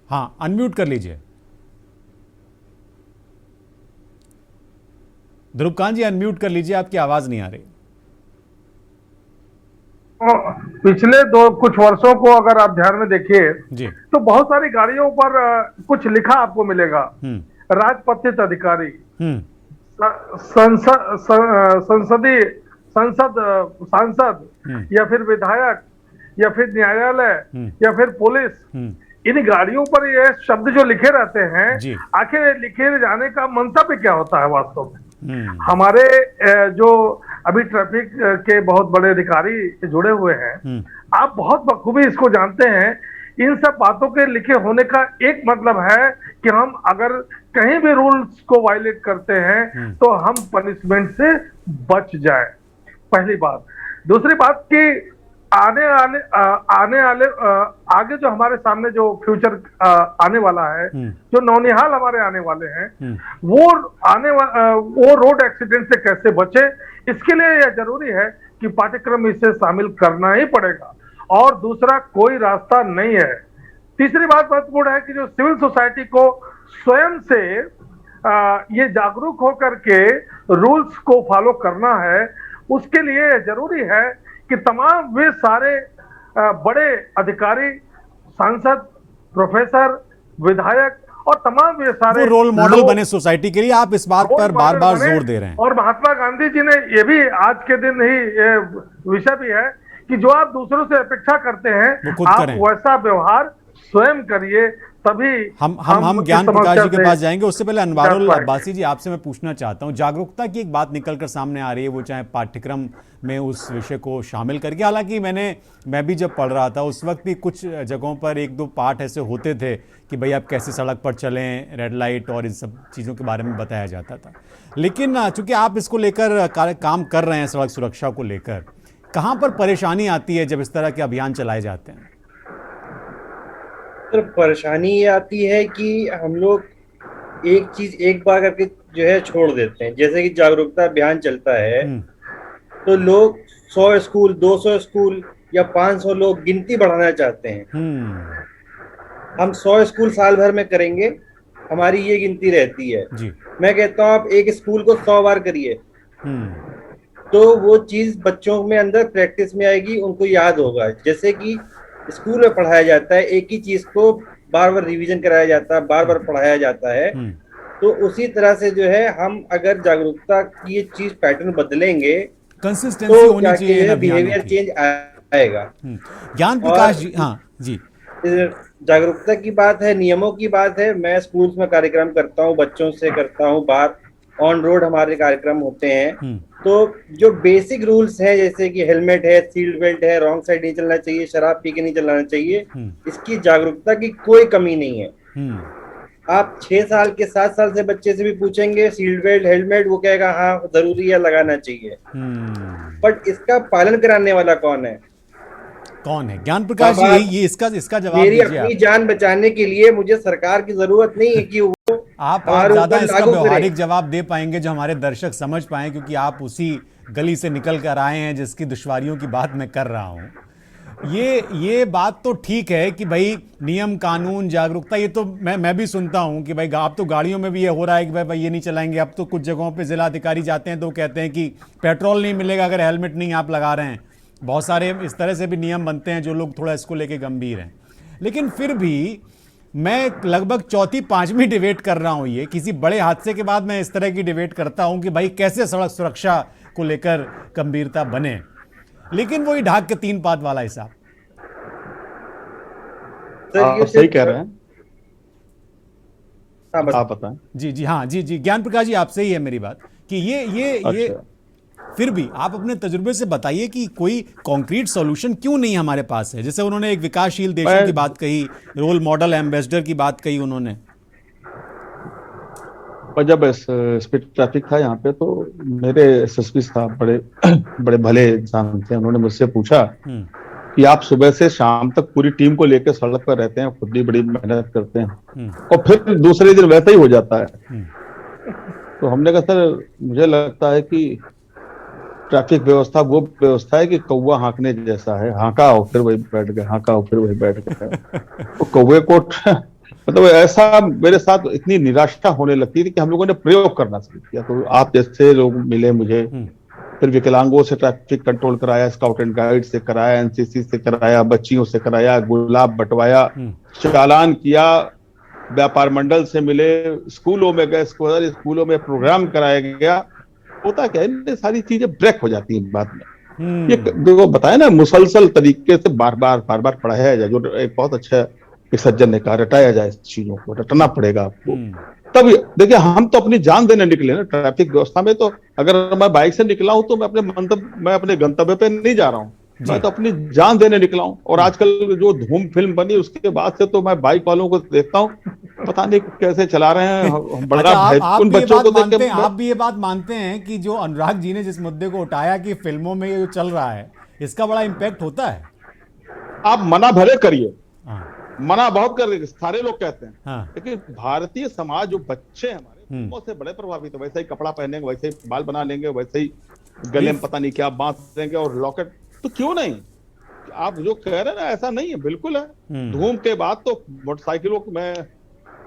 हाँ, अनम्यूट कर लीजिए। ध्रुवकांत जी, अनम्यूट कर लीजिए, आपकी आवाज नहीं आ रही। पिछले कुछ वर्षों को अगर आप ध्यान में देखिए तो बहुत सारी गाड़ियों पर कुछ लिखा आपको मिलेगा, राजपत्रित अधिकारी, सांसद या फिर विधायक या फिर न्यायालय या फिर पुलिस, इन गाड़ियों पर ये शब्द जो लिखे रहते हैं, आखिर लिखे जाने का मंतव्य क्या होता है वास्तव में? हमारे जो अभी ट्रैफिक के बहुत बड़े अधिकारी जुड़े हुए हैं, आप बहुत बखूबी इसको जानते हैं, इन सब बातों के लिखे होने का एक मतलब है कि हम अगर कहीं भी रूल्स को वायलेट करते हैं तो हम पनिशमेंट से बच जाए, पहली बात। दूसरी बात कि आने वाले आगे जो हमारे सामने जो फ्यूचर आने वाला है, जो नौनिहाल हमारे आने वाले हैं, वो रोड एक्सीडेंट से कैसे बचे, इसके लिए यह जरूरी है कि पाठ्यक्रम इसे शामिल करना ही पड़ेगा और दूसरा कोई रास्ता नहीं है। तीसरी बात महत्वपूर्ण है कि जो सिविल सोसाइटी को स्वयं से ये जागरूक होकर के रूल्स को फॉलो करना है, उसके लिए जरूरी है कि तमाम वे सारे बड़े अधिकारी, सांसद, प्रोफेसर, विधायक और तमाम वे सारे रोल मॉडल बने सोसाइटी के लिए। आप इस बात पर बार बार जोर दे रहे हैं। और महात्मा गांधी जी ने ये भी आज के दिन ही विषय भी है कि जो आप दूसरों से अपेक्षा करते हैं, आप वैसा व्यवहार स्वयं करिए, तभी हम ज्ञान प्रकाश जी के पास जाएंगे। उससे पहले अनवारुल अब्बासी जी, आपसे मैं पूछना चाहता हूं, जागरूकता की एक बात निकलकर सामने आ रही है, वो चाहे पाठ्यक्रम में उस विषय को शामिल करके, हालांकि मैं भी जब पढ़ रहा था उस वक्त भी कुछ जगहों पर एक दो पाठ ऐसे होते थे कि भाई आप कैसे सड़क पर चलें, रेड लाइट और इन सब चीज़ों के बारे में बताया जाता था। लेकिन चूंकि आप इसको लेकर काम कर रहे हैं, सड़क सुरक्षा को लेकर, कहाँ पर परेशानी आती है जब इस तरह के अभियान चलाए जाते हैं? तो परेशानी ये आती है कि हम लोग एक चीज एक बार करके जो है छोड़ देते हैं। जैसे कि जागरूकता अभियान चलता है तो लोग 100 स्कूल, 200 स्कूल या 500 लोग गिनती बढ़ाना चाहते हैं। हम 100 स्कूल साल भर में करेंगे, हमारी ये गिनती रहती है जी। मैं कहता हूँ आप एक स्कूल को 100 बार करिए तो वो चीज बच्चों में अंदर प्रैक्टिस में आएगी, उनको याद होगा। जैसे कि स्कूल में पढ़ाया जाता है, एक ही चीज को बार बार रिवीजन कराया जाता है, बार बार पढ़ाया जाता है, तो उसी तरह से जो है हम अगर जागरूकता की ये चीज पैटर्न बदलेंगे, कंसिस्टेंसी तो होनी चाहिए, बिहेवियर चेंज आएगा। ज्ञान प्रकाश जी, हाँ जी, जागरूकता की बात है, नियमों की बात है। मैं स्कूल्स में कार्यक्रम करता हूँ, बच्चों से करता हूँ बात, ऑन रोड हमारे कार्यक्रम होते हैं। तो जो बेसिक रूल्स हैं, जैसे कि हेलमेट है, सीट बेल्ट है, रॉन्ग साइड नहीं चलना चाहिए, शराब पी के नहीं चलाना चाहिए, इसकी जागरूकता की कोई कमी नहीं है। आप 6 साल के 7 साल से बच्चे से भी पूछेंगे सीट बेल्ट, हेलमेट, वो कहेगा हाँ जरूरी है, लगाना चाहिए। बट इसका पालन कराने वाला कौन है? ज्ञान प्रकाश जी, ये इसका जवाब मेरी अपनी जान बचाने के लिए मुझे सरकार की जरूरत नहीं है कि वो आप ज्यादा इसका व्यवहारिक जवाब दे पाएंगे जो हमारे दर्शक समझ पाए, क्योंकि आप उसी गली से निकल कर आए हैं जिसकी दुश्वारियों की बात मैं कर रहा हूं। ये बात तो ठीक है कि भाई नियम कानून जागरूकता, ये तो मैं भी सुनता हूं कि भाई अब तो गाड़ियों में भी ये हो रहा है कि भाई ये नहीं चलाएंगे। अब तो कुछ जगहों पे जिला अधिकारी जाते हैं तो कहते हैं कि पेट्रोल नहीं मिलेगा अगर हेलमेट नहीं आप लगा रहे हैं। बहुत सारे इस तरह से भी नियम बनते हैं जो लोग थोड़ा इसको लेके गंभीर हैं। लेकिन फिर भी मैं लगभग चौथी पांचवी डिबेट कर रहा हूं, ये किसी बड़े हादसे के बाद मैं इस तरह की डिबेट करता हूं कि भाई कैसे सड़क सुरक्षा को लेकर गंभीरता बने, लेकिन वही ढाक के 3 पात वाला हिसाब। सही कह रहे हैं आप, बताएं। जी हाँ, जी ज्ञान प्रकाश जी, आपसे ही है मेरी बात कि ये फिर भी आप अपने तजुर्बे से बताइए कि कोई कॉन्क्रीट सॉल्यूशन क्यों नहीं हमारे पास है। जैसे उन्होंने एक विकासशील देशों की बात कही, रोल मॉडल एम्बेसडर की बात कही उन्होंने। और जब स्पीड ट्रैफिक था यहाँ पे तो मेरे एसएसपी साहब बड़े भले इंसान थे, उन्होंने मुझसे पूछा कि आप सुबह से शाम तक पूरी टीम को लेकर सड़क पर रहते हैं, खुद भी बड़ी मेहनत करते हैं और फिर दूसरे दिन वैसा ही हो जाता है। तो हमने कहा सर मुझे लगता है कि ट्रैफिक व्यवस्था वो व्यवस्था है कि कौवा हाँकने जैसा है, हाँका हो फिर वही बैठ गए, हाँका हो फिर वही बैठ गए। तो कौवे को मतलब ऐसा मेरे साथ इतनी निराशा होने लगती थी कि हम लोगों ने प्रयोग करना शुरू किया। तो आप जैसे लोग मिले मुझे, फिर विकलांगों से ट्रैफिक कंट्रोल कराया, स्काउट एंड गाइड से कराया, एनसीसी से कराया, बच्चियों से कराया, गुलाब बंटवाया, चालान किया, व्यापार मंडल से मिले, स्कूलों में गए, स्कूलों में प्रोग्राम कराया गया। होता क्या है, ये सारी चीजें ब्रेक हो जाती हैं बाद में। ये जो बताया ना, मुसलसल तरीके से बार बार पढ़ाया जाए, जो एक बहुत अच्छा एक सज्जन ने कहा, रटाया जाए, इस चीजों को रटना पड़ेगा आपको। तब देखिए, हम तो अपनी जान देने निकले ना ट्रैफिक व्यवस्था में। तो अगर मैं बाइक से निकला हूं तो मैं अपने गंतव्य पे नहीं जा रहा हूँ, मैं तो अपनी जान देने निकला हूँ। और आजकल जो धूम फिल्म बनी उसके बाद से तो मैं बाइक वालों को देखता हूँ, पता नहीं कैसे चला रहे हैं, बड़ा आप बच्चों को देख के। आप भी ये बात मानते हैं कि जो अनुराग जी ने जिस मुद्दे को उठाया कि फिल्मों में ये जो चल रहा है, इसका बड़ा इम्पैक्ट होता है? आप मना भले करिए, मना बहुत कर रहे, सारे लोग कहते हैं, लेकिन भारतीय समाज, जो बच्चे हमारे, फिल्मों से बड़े प्रभावित है। वैसे ही कपड़ा पहनेंगे, वैसे ही बाल बना लेंगे, वैसे ही गले में पता नहीं क्या बांध देंगे और लॉकेट। तो क्यों नहीं? आप जो कह रहे हैं ना, ऐसा नहीं है, बिल्कुल है। धूम के बाद तो मोटरसाइकिलों में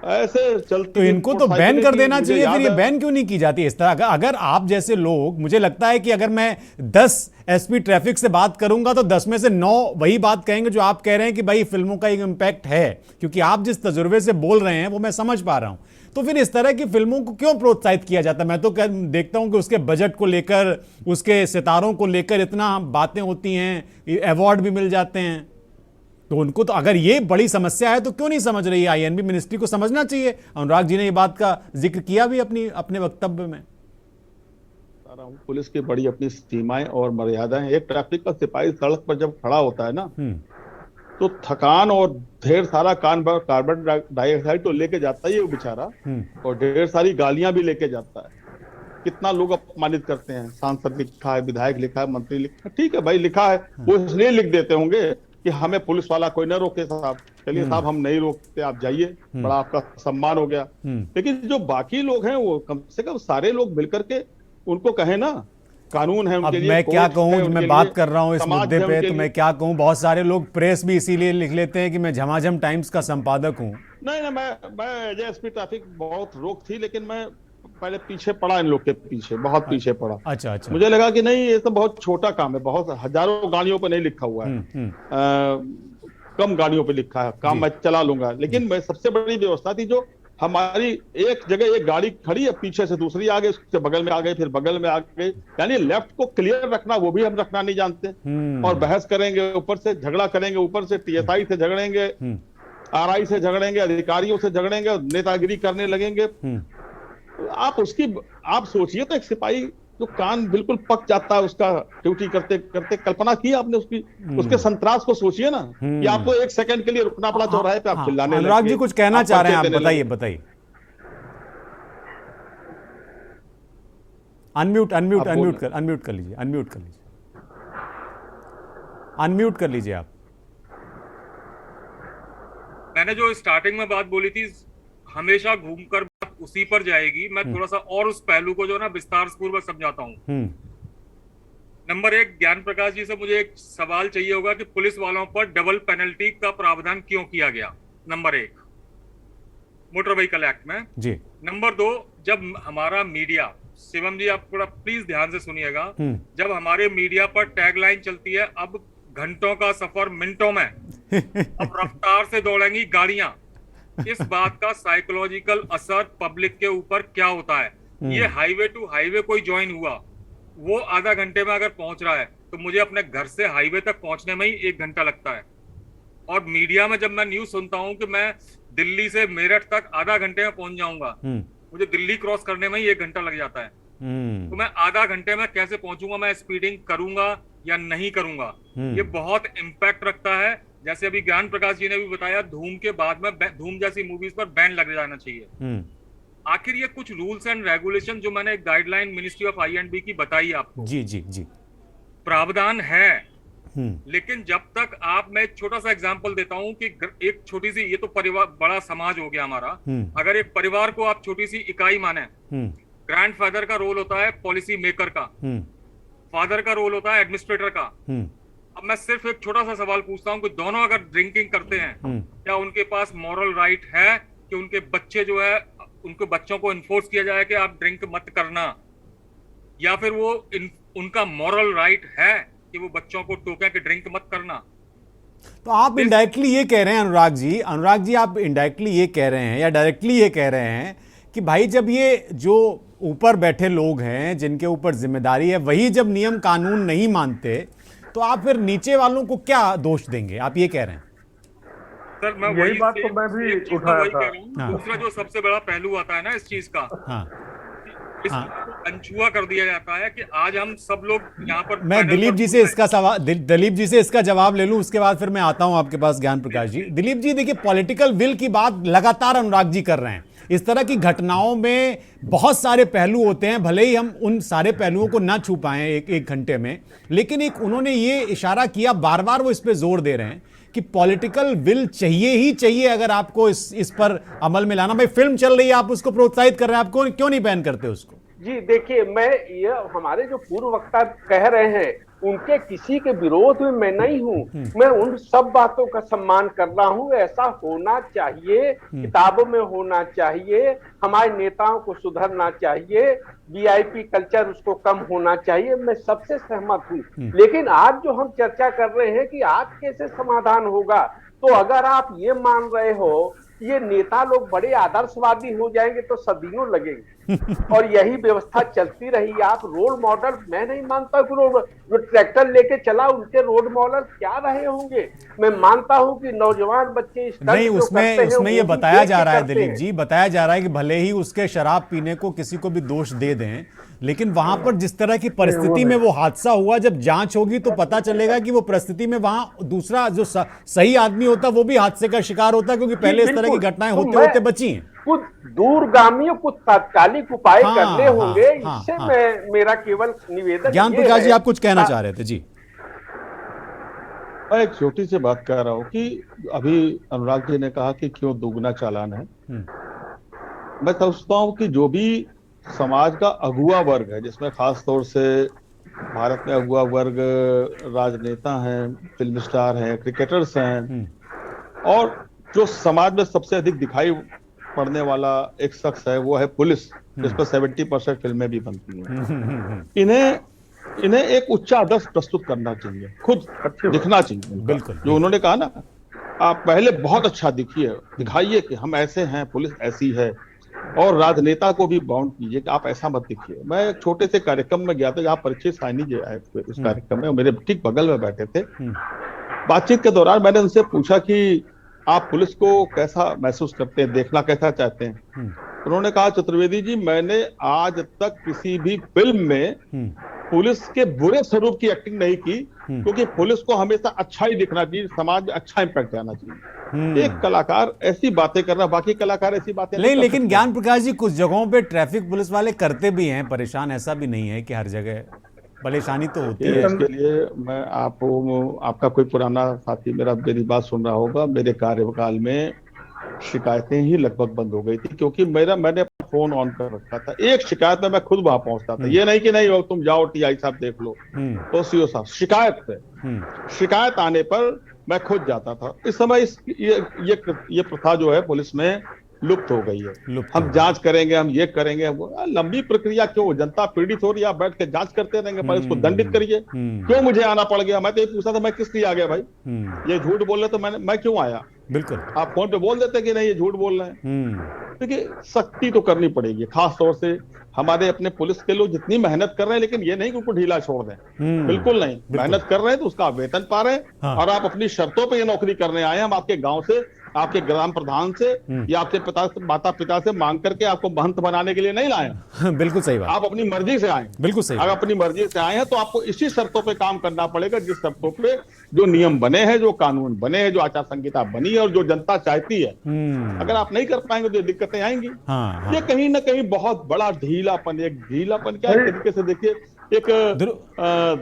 ऐसे चलती, तो इनको तो बैन कर देना चाहिए। फिर ये बैन क्यों नहीं की जाती इस तरह? अगर आप जैसे लोग, मुझे लगता है कि अगर मैं 10 एसपी ट्रैफिक से बात करूंगा तो 10 में से 9 वही बात कहेंगे जो आप कह रहे हैं कि भाई फिल्मों का एक इम्पैक्ट है। क्योंकि आप जिस तजुर्बे से बोल रहे हैं वो मैं समझ पा रहा हूं। तो फिर इस तरह की फिल्मों को क्यों प्रोत्साहित किया जाता है? मैं तो देखता हूं कि उसके बजट को लेकर, उसके सितारों को लेकर इतना बातें होती हैं, अवार्ड भी मिल जाते हैं। तो उनको तो अगर ये बड़ी समस्या है तो क्यों नहीं समझ रही है? आईएनबी मिनिस्ट्री को समझना चाहिए। अनुराग जी ने ये बात का जिक्र किया भी अपने वक्तव्य में। पुलिस की बड़ी अपनी सीमाएं और मर्यादाएं हैं। एक ट्रैफिक का सिपाही सड़क पर जब खड़ा होता है ना, तो थकान और ढेर सारा कार्बन डाइऑक्साइड तो लेके जाता ही है वो बेचारा, और ढेर सारी गालियां भी लेके जाता है। कितना लोग अपमानित करते हैं, सांसद लिखा है, विधायक लिखा है, मंत्री लिखा है, ठीक है भाई लिखा है, वो इसलिए लिख देते होंगे कि हमें पुलिस वाला कोई ना रोके साहब, चलिए साहब हम नहीं रोकते, आप जाइए, बड़ा आपका सम्मान हो गया। लेकिन जो बाकी लोग हैं वो कम से कम सारे लोग मिलकर के उनको कहें ना, कानून है उनके लिए। मैं क्या कहूं, मैं बात कर रहा हूं इस मुद्दे पे, तो मैं क्या कहूं, बहुत सारे लोग प्रेस भी इसीलिए लिख लेते हैं कि मैं झमाझम टाइम्स का संपादक हूं। नहीं, मैं एसपी ट्रैफिक बहुत रोक थी, लेकिन मैं पहले पीछे पड़ा, इन लोग के पीछे, बहुत पीछे पड़ा। अच्छा। मुझे लगा कि नहीं, ये तो बहुत छोटा काम है, बहुत हजारों गाड़ियों पे नहीं लिखा हुआ है, कम गाड़ियों पे लिखा है, काम मैं चला लूंगा। लेकिन मैं सबसे बड़ी व्यवस्था थी जो हमारी, एक जगह एक गाड़ी खड़ी है, पीछे से दूसरी आ गई, उसके बगल में आ गई, फिर बगल में आ गई, यानी लेफ्ट को क्लियर रखना वो भी हम रखना नहीं जानते। और बहस करेंगे, ऊपर से झगड़ा करेंगे, ऊपर से टीएसआई से झगड़ेंगे, आरआई से झगड़ेंगे, अधिकारियों से झगड़ेंगे, नेतागिरी करने लगेंगे। आप सोचिए तो एक सिपाही जो कान बिल्कुल पक जाता है उसका ड्यूटी करते करते, कल्पना की आपने उसके संतरास को सोचिए ना, कि आपको एक सेकंड के लिए रुकना पड़ा चौराहे पे, आप चिल्लाने लगे। अनुराग जी कुछ कहना चाह रहे हैं, आप बताइए। अनम्यूट कर लीजिए आप। मैंने जो स्टार्टिंग में बात बोली थी, हमेशा घूमकर बात उसी पर जाएगी। मैं थोड़ा सा और उस पहलू को जो ना विस्तार पूर्वक समझाता हूँ। नंबर 1, ज्ञान प्रकाश जी से मुझे एक सवाल चाहिए होगा कि पुलिस वालों पर डबल पेनल्टी का प्रावधान क्यों किया गया? नंबर 1 मोटर व्हीकल एक्ट में जी। नंबर 2, जब हमारा मीडिया, शिवम जी आप थोड़ा प्लीज ध्यान से सुनिएगा, जब हमारे मीडिया पर टैगलाइन चलती है, अब घंटों का सफर मिनटों में, अब रफ्तार से दौड़ेंगी गाड़ियां, इस बात का साइकोलॉजिकल असर पब्लिक के ऊपर क्या होता है? ये हाईवे टू हाईवे कोई ज्वाइन हुआ, वो आधा घंटे में अगर पहुंच रहा है, तो मुझे अपने घर से हाईवे तक पहुंचने में ही 1 घंटा लगता है। और मीडिया में जब मैं न्यूज सुनता हूं कि मैं दिल्ली से मेरठ तक आधा घंटे में पहुंच जाऊंगा, मुझे दिल्ली क्रॉस करने में ही 1 घंटा लग जाता है। तो मैं आधा घंटे में कैसे पहुंचूंगा? मैं स्पीडिंग करूंगा या नहीं करूंगा? ये बहुत इम्पैक्ट रखता है। जैसे अभी ज्ञान प्रकाश जी ने भी बताया, धूम के बाद में धूम जैसी मूवीज पर बैन लग जाना चाहिए। आखिर ये कुछ रूल्स एंड रेगुलेशन जो मैंने गाइडलाइन मिनिस्ट्री ऑफ आई&बी की बताई आपको, जी, प्रावधान है। लेकिन जब तक आप, मैं एक छोटा सा एग्जांपल देता हूं कि एक छोटी सी, ये तो परिवार, बड़ा समाज हो गया हमारा, अगर एक परिवार को आप छोटी सी इकाई माने, ग्रैंडफादर का रोल होता है पॉलिसी मेकर का, फादर का रोल होता है एडमिनिस्ट्रेटर का। अब मैं सिर्फ एक छोटा सा सवाल पूछता हूं कि दोनों अगर ड्रिंकिंग करते हैं, क्या उनके पास मॉरल राइट है कि उनके बच्चे जो है, उनके बच्चों को इन्फोर्स किया जाए कि आप ड्रिंक मत करना, या फिर उनका मॉरल राइट है कि वो बच्चों को टोके कि ड्रिंक मत करना? तो आप इनडायरेक्टली ये कह रहे हैं अनुराग जी आप इनडायरेक्टली ये कह रहे हैं या डायरेक्टली ये कह रहे हैं कि भाई जब ये जो ऊपर बैठे लोग हैं जिनके ऊपर जिम्मेदारी है वही जब नियम कानून नहीं मानते तो आप फिर नीचे वालों को क्या दोष देंगे, आप ये कह रहे हैं? सर मैं यही बात तो मैं भी उठाया था। दूसरा जो सबसे बड़ा पहलू आता है ना इस चीज का, अनछुआ कर दिया जाता है कि आज हम सब लोग यहाँ पर। मैं दिलीप जी से इसका जवाब ले लूं, उसके बाद फिर मैं आता हूं आपके पास ज्ञान प्रकाश जी। दिलीप जी देखिए, पॉलिटिकल विल की बात लगातार अनुराग जी कर रहे हैं। इस तरह की घटनाओं में बहुत सारे पहलू होते हैं, भले ही हम उन सारे पहलुओं को ना छू पाएं एक घंटे में, लेकिन एक उन्होंने ये इशारा किया, बार बार वो इस पे जोर दे रहे हैं कि पॉलिटिकल विल चाहिए ही चाहिए अगर आपको इस पर अमल में लाना। भाई फिल्म चल रही है, आप उसको प्रोत्साहित कर रहे हैं, आप क्यों नहीं बैन करते उसको? जी देखिए, मैं ये हमारे जो पूर्व वक्ता कह रहे हैं उनके किसी के विरोध में मैं नहीं हूं, मैं उन सब बातों का सम्मान कर रहा हूं। ऐसा होना चाहिए, किताबों में होना चाहिए, हमारे नेताओं को सुधरना चाहिए, वीआईपी कल्चर उसको कम होना चाहिए, मैं सबसे सहमत हूं। लेकिन आज जो हम चर्चा कर रहे हैं कि आज कैसे समाधान होगा, तो अगर आप ये मान रहे हो ये नेता लोग बड़े आदर्शवादी हो जाएंगे तो सदियों लगेंगे और यही व्यवस्था चलती रही। आप रोल मॉडल, मैं नहीं मानता कि जो ट्रैक्टर लेके चला उनके रोल मॉडल क्या रहे होंगे। मैं मानता हूं कि नौजवान बच्चे नहीं, उसमें ये बताया जा रहा है दिलीप जी, बताया जा रहा है कि भले ही उसके शराब पीने को किसी को भी दोष दे दें, लेकिन वहां पर जिस तरह की परिस्थिति में वो हादसा हुआ, जब जांच होगी तो पता चलेगा कि वो परिस्थिति में वहां दूसरा जो सही आदमी होता वो भी हादसे का शिकार होता, क्योंकि पहले इस तरह की घटनाएं होते होते बची हैं। कुछ दूरगामी कुछ तात्कालिक उपाय करने होंगे। इससे मेरा केवल निवेदन। ज्ञान प्रकाश जी, आप कुछ कहना चाह रहे थे? जी, मैं एक छोटी सी बात कह रहा हूं कि अभी अनुराग जी ने कहा कि क्यों दोगुना चालान है। मैं समझता हूं कि जो भी समाज का अगुआ वर्ग है, जिसमें खास तौर से भारत में अगुआ वर्ग राजनेता हैं, फिल्म स्टार हैं, क्रिकेटर्स हैं, और जो समाज में सबसे अधिक दिखाई पड़ने वाला एक शख्स है वो है पुलिस, जिस पर 70% फिल्में भी बनती हैं। इन्हें एक उच्च आदर्श प्रस्तुत करना चाहिए, खुद दिखना चाहिए। बिल्कुल, जो उन्होंने कहा ना, आप पहले बहुत अच्छा दिखाइए कि हम ऐसे हैं, पुलिस ऐसी है, और राजनेता को भी बाउंड कीजिए कि आप ऐसा मत दिखिए। मैं एक छोटे से कार्यक्रम में गया था जहाँ परीक्षित साइनी जी आए इस कार्यक्रम में, मेरे ठीक बगल में बैठे थे। बातचीत के दौरान मैंने उनसे पूछा कि आप पुलिस को कैसा महसूस करते हैं, देखना कैसा चाहते हैं। उन्होंने कहा, चतुर्वेदी जी, मैंने आज तक किसी भी फिल्म में पुलिस के बुरे स्वरूप की एक्टिंग नहीं की, क्योंकि पुलिस को हमेशा अच्छा ही दिखना चाहिए, समाज में अच्छा इंपैक्ट आना चाहिए। एक कलाकार ऐसी बातें कर रहा, बाकी कलाकार ऐसी बातें नहीं। लेकिन ज्ञान प्रकाश जी, कुछ जगहों पे ट्रैफिक पुलिस वाले करते भी हैं परेशान, ऐसा भी नहीं है कि हर जगह परेशानी तो होती है। इसके लिए मैं आपका कोई पुराना साथी मेरी बात सुन रहा होगा, मेरे कार्यकाल में शिकायतें ही लगभग बंद हो गई थी, क्योंकि मैंने फोन ऑन कर रखा था। एक शिकायत में मैं खुद वहां पहुंचता था, ये नहीं कि नहीं तुम जाओ टीआई साहब देख लो, तो सीओ साहब, शिकायत आने पर मैं खुद जाता था। इस समय ये प्रथा जो है पुलिस में लुप्त हो गई है। हम जांच करेंगे, हम ये करेंगे, लंबी प्रक्रिया क्यों? जनता पीड़ित हो रही है, आप बैठ के जांच करते रहेंगे, पर इसको दंडित करिए। क्यों मुझे आना पड़ गया? मैं तो ये पूछा था, मैं किस लिए आ गया भाई? ये झूठ बोल रहे तो मैं क्यों आया? बिल्कुल, आप फोन पे बोल देते कि नहीं ये झूठ बोल रहे हैं। देखिए, सख्ती तो करनी पड़ेगी, खास तौर से हमारे अपने पुलिस के लोग जितनी मेहनत कर रहे हैं, लेकिन ये नहीं कि उनको ढीला छोड़ दें। बिल्कुल नहीं, मेहनत कर रहे हैं तो उसका आप वेतन पा रहे हैं, और आप अपनी शर्तों पे ये नौकरी करने आए हैं। हम आपके गांव से, आपके ग्राम प्रधान से या आपके माता पिता से मांग करके आपको महंत बनाने के लिए नहीं लाए। बिल्कुल सही बात, आप अपनी मर्जी से आए। बिल्कुल सही, अगर अपनी मर्जी से आए हैं तो आपको इसी शर्तों पे काम करना पड़ेगा, जिस शर्तों पे जो नियम बने हैं, जो कानून बने हैं, जो आचार संहिता बनी है और जो जनता चाहती है। अगर आप नहीं कर पाएंगे तो दिक्कतें आएंगी। ये कहीं ना कहीं बहुत बड़ा ढीलापन क्या एक तरीके से देखिए, एक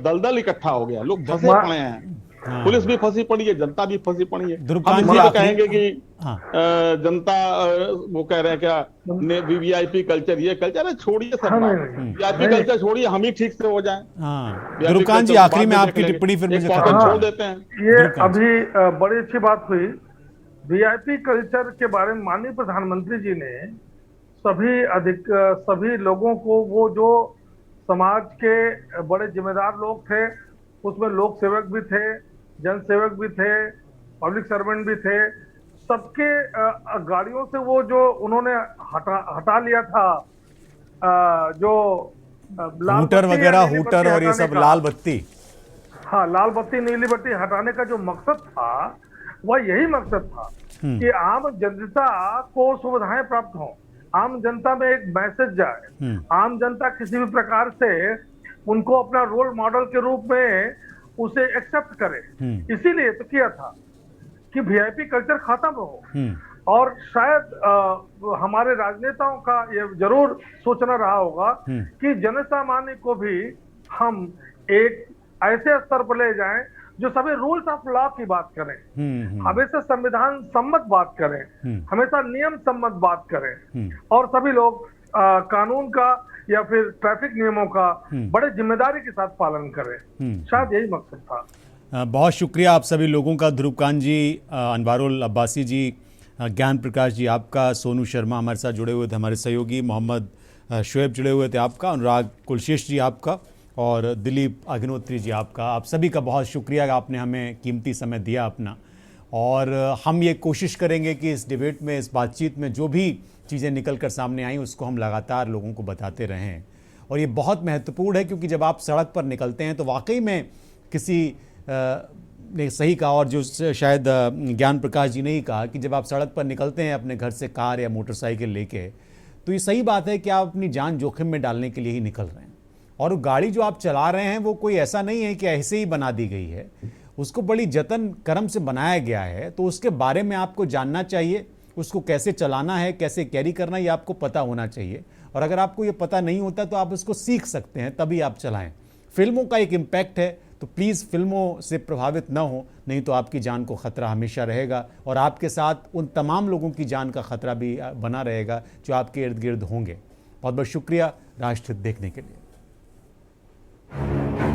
दलदल इकट्ठा हो गया, लोग फंसे पड़े हैं। पुलिस भी फंसी पड़ी है, जनता भी फंसी पड़ी है। हम तो कहेंगे कि जनता, वो कह रहे हैं क्या वीवीआईपी कल्चर, ये कल्चर है, छोड़िए सब वीआईपी कल्चर छोड़िए, हम ही ठीक से हो जाएं। ध्रुवकांत जी, आखिरी में आपकी टिप्पणी फिर मुझे छोड़ देते हैं। ये अभी बड़ी अच्छी बात हुई, वीआईपी कल्चर के बारे में माननीय प्रधानमंत्री जी ने सभी लोगों को, वो जो समाज के बड़े जिम्मेदार लोग थे, उसमें लोक सेवक भी थे, जन सेवक भी थे, पब्लिक सर्वेंट भी थे, सबके गाड़ियों से वो जो उन्होंने हटा लिया था जो हूटर वगैरह, हूटर और ये सब लाल बत्ती, हाँ लाल बत्ती नीली बत्ती हटाने का जो मकसद था वह यही मकसद था कि आम जनता को सुविधाएं प्राप्त हों, आम जनता में एक मैसेज जाए, आम जनता किसी भी प्रकार से उनको अपना रोल मॉडल के रूप में उसे एक्सेप्ट करे। इसीलिए तो किया था कि वीआईपी कल्चर खत्म हो। और शायद हमारे राजनेताओं का ये जरूर सोचना रहा होगा कि जनसामान्य को भी हम एक ऐसे स्तर पर ले जाएं जो सभी रूल्स ऑफ लॉ की बात करें, हमेशा संविधान सम्मत बात करें, हमेशा नियम सम्मत बात करें और सभी लोग कानून का या फिर ट्रैफिक नियमों का बड़े जिम्मेदारी के साथ पालन करें। शायद यही मकसद था। बहुत शुक्रिया आप सभी लोगों का, ध्रुवकांत जी, अनवारुल अब्बासी जी, ज्ञान प्रकाश जी आपका, सोनू शर्मा हमारे साथ जुड़े हुए थे, हमारे सहयोगी मोहम्मद शुएब जुड़े हुए थे आपका, अनुराग कुलशेष जी आपका और दिलीप अग्निहोत्री जी आपका। आप सभी का बहुत शुक्रिया, आपने हमें कीमती समय दिया अपना। और हम ये कोशिश करेंगे कि इस डिबेट में, इस बातचीत में जो भी चीज़ें निकल कर सामने आई उसको हम लगातार लोगों को बताते रहें। और ये बहुत महत्वपूर्ण है क्योंकि जब आप सड़क पर निकलते हैं तो वाकई में किसी ने सही कहा और जो शायद ज्ञान प्रकाश जी ने ही कहा कि जब आप सड़क पर निकलते हैं अपने घर से कार या मोटरसाइकिल लेके, तो ये सही बात है कि आप अपनी जान जोखिम में डालने के लिए ही निकल रहे हैं। और गाड़ी जो आप चला रहे हैं वो कोई ऐसा नहीं है कि ऐसे ही बना दी गई है, उसको बड़ी जतन कर्म से बनाया गया है। तो उसके बारे में आपको जानना चाहिए, उसको कैसे चलाना है, कैसे कैरी करना है, ये आपको पता होना चाहिए। और अगर आपको ये पता नहीं होता तो आप उसको सीख सकते हैं, तभी आप चलाएं। फिल्मों का एक इम्पैक्ट है, तो प्लीज़ फिल्मों से प्रभावित ना हो, नहीं तो आपकी जान को खतरा हमेशा रहेगा और आपके साथ उन तमाम लोगों की जान का खतरा भी बना रहेगा जो आपके इर्द गिर्द होंगे। बहुत बहुत शुक्रिया राष्ट्रहित देखने के लिए।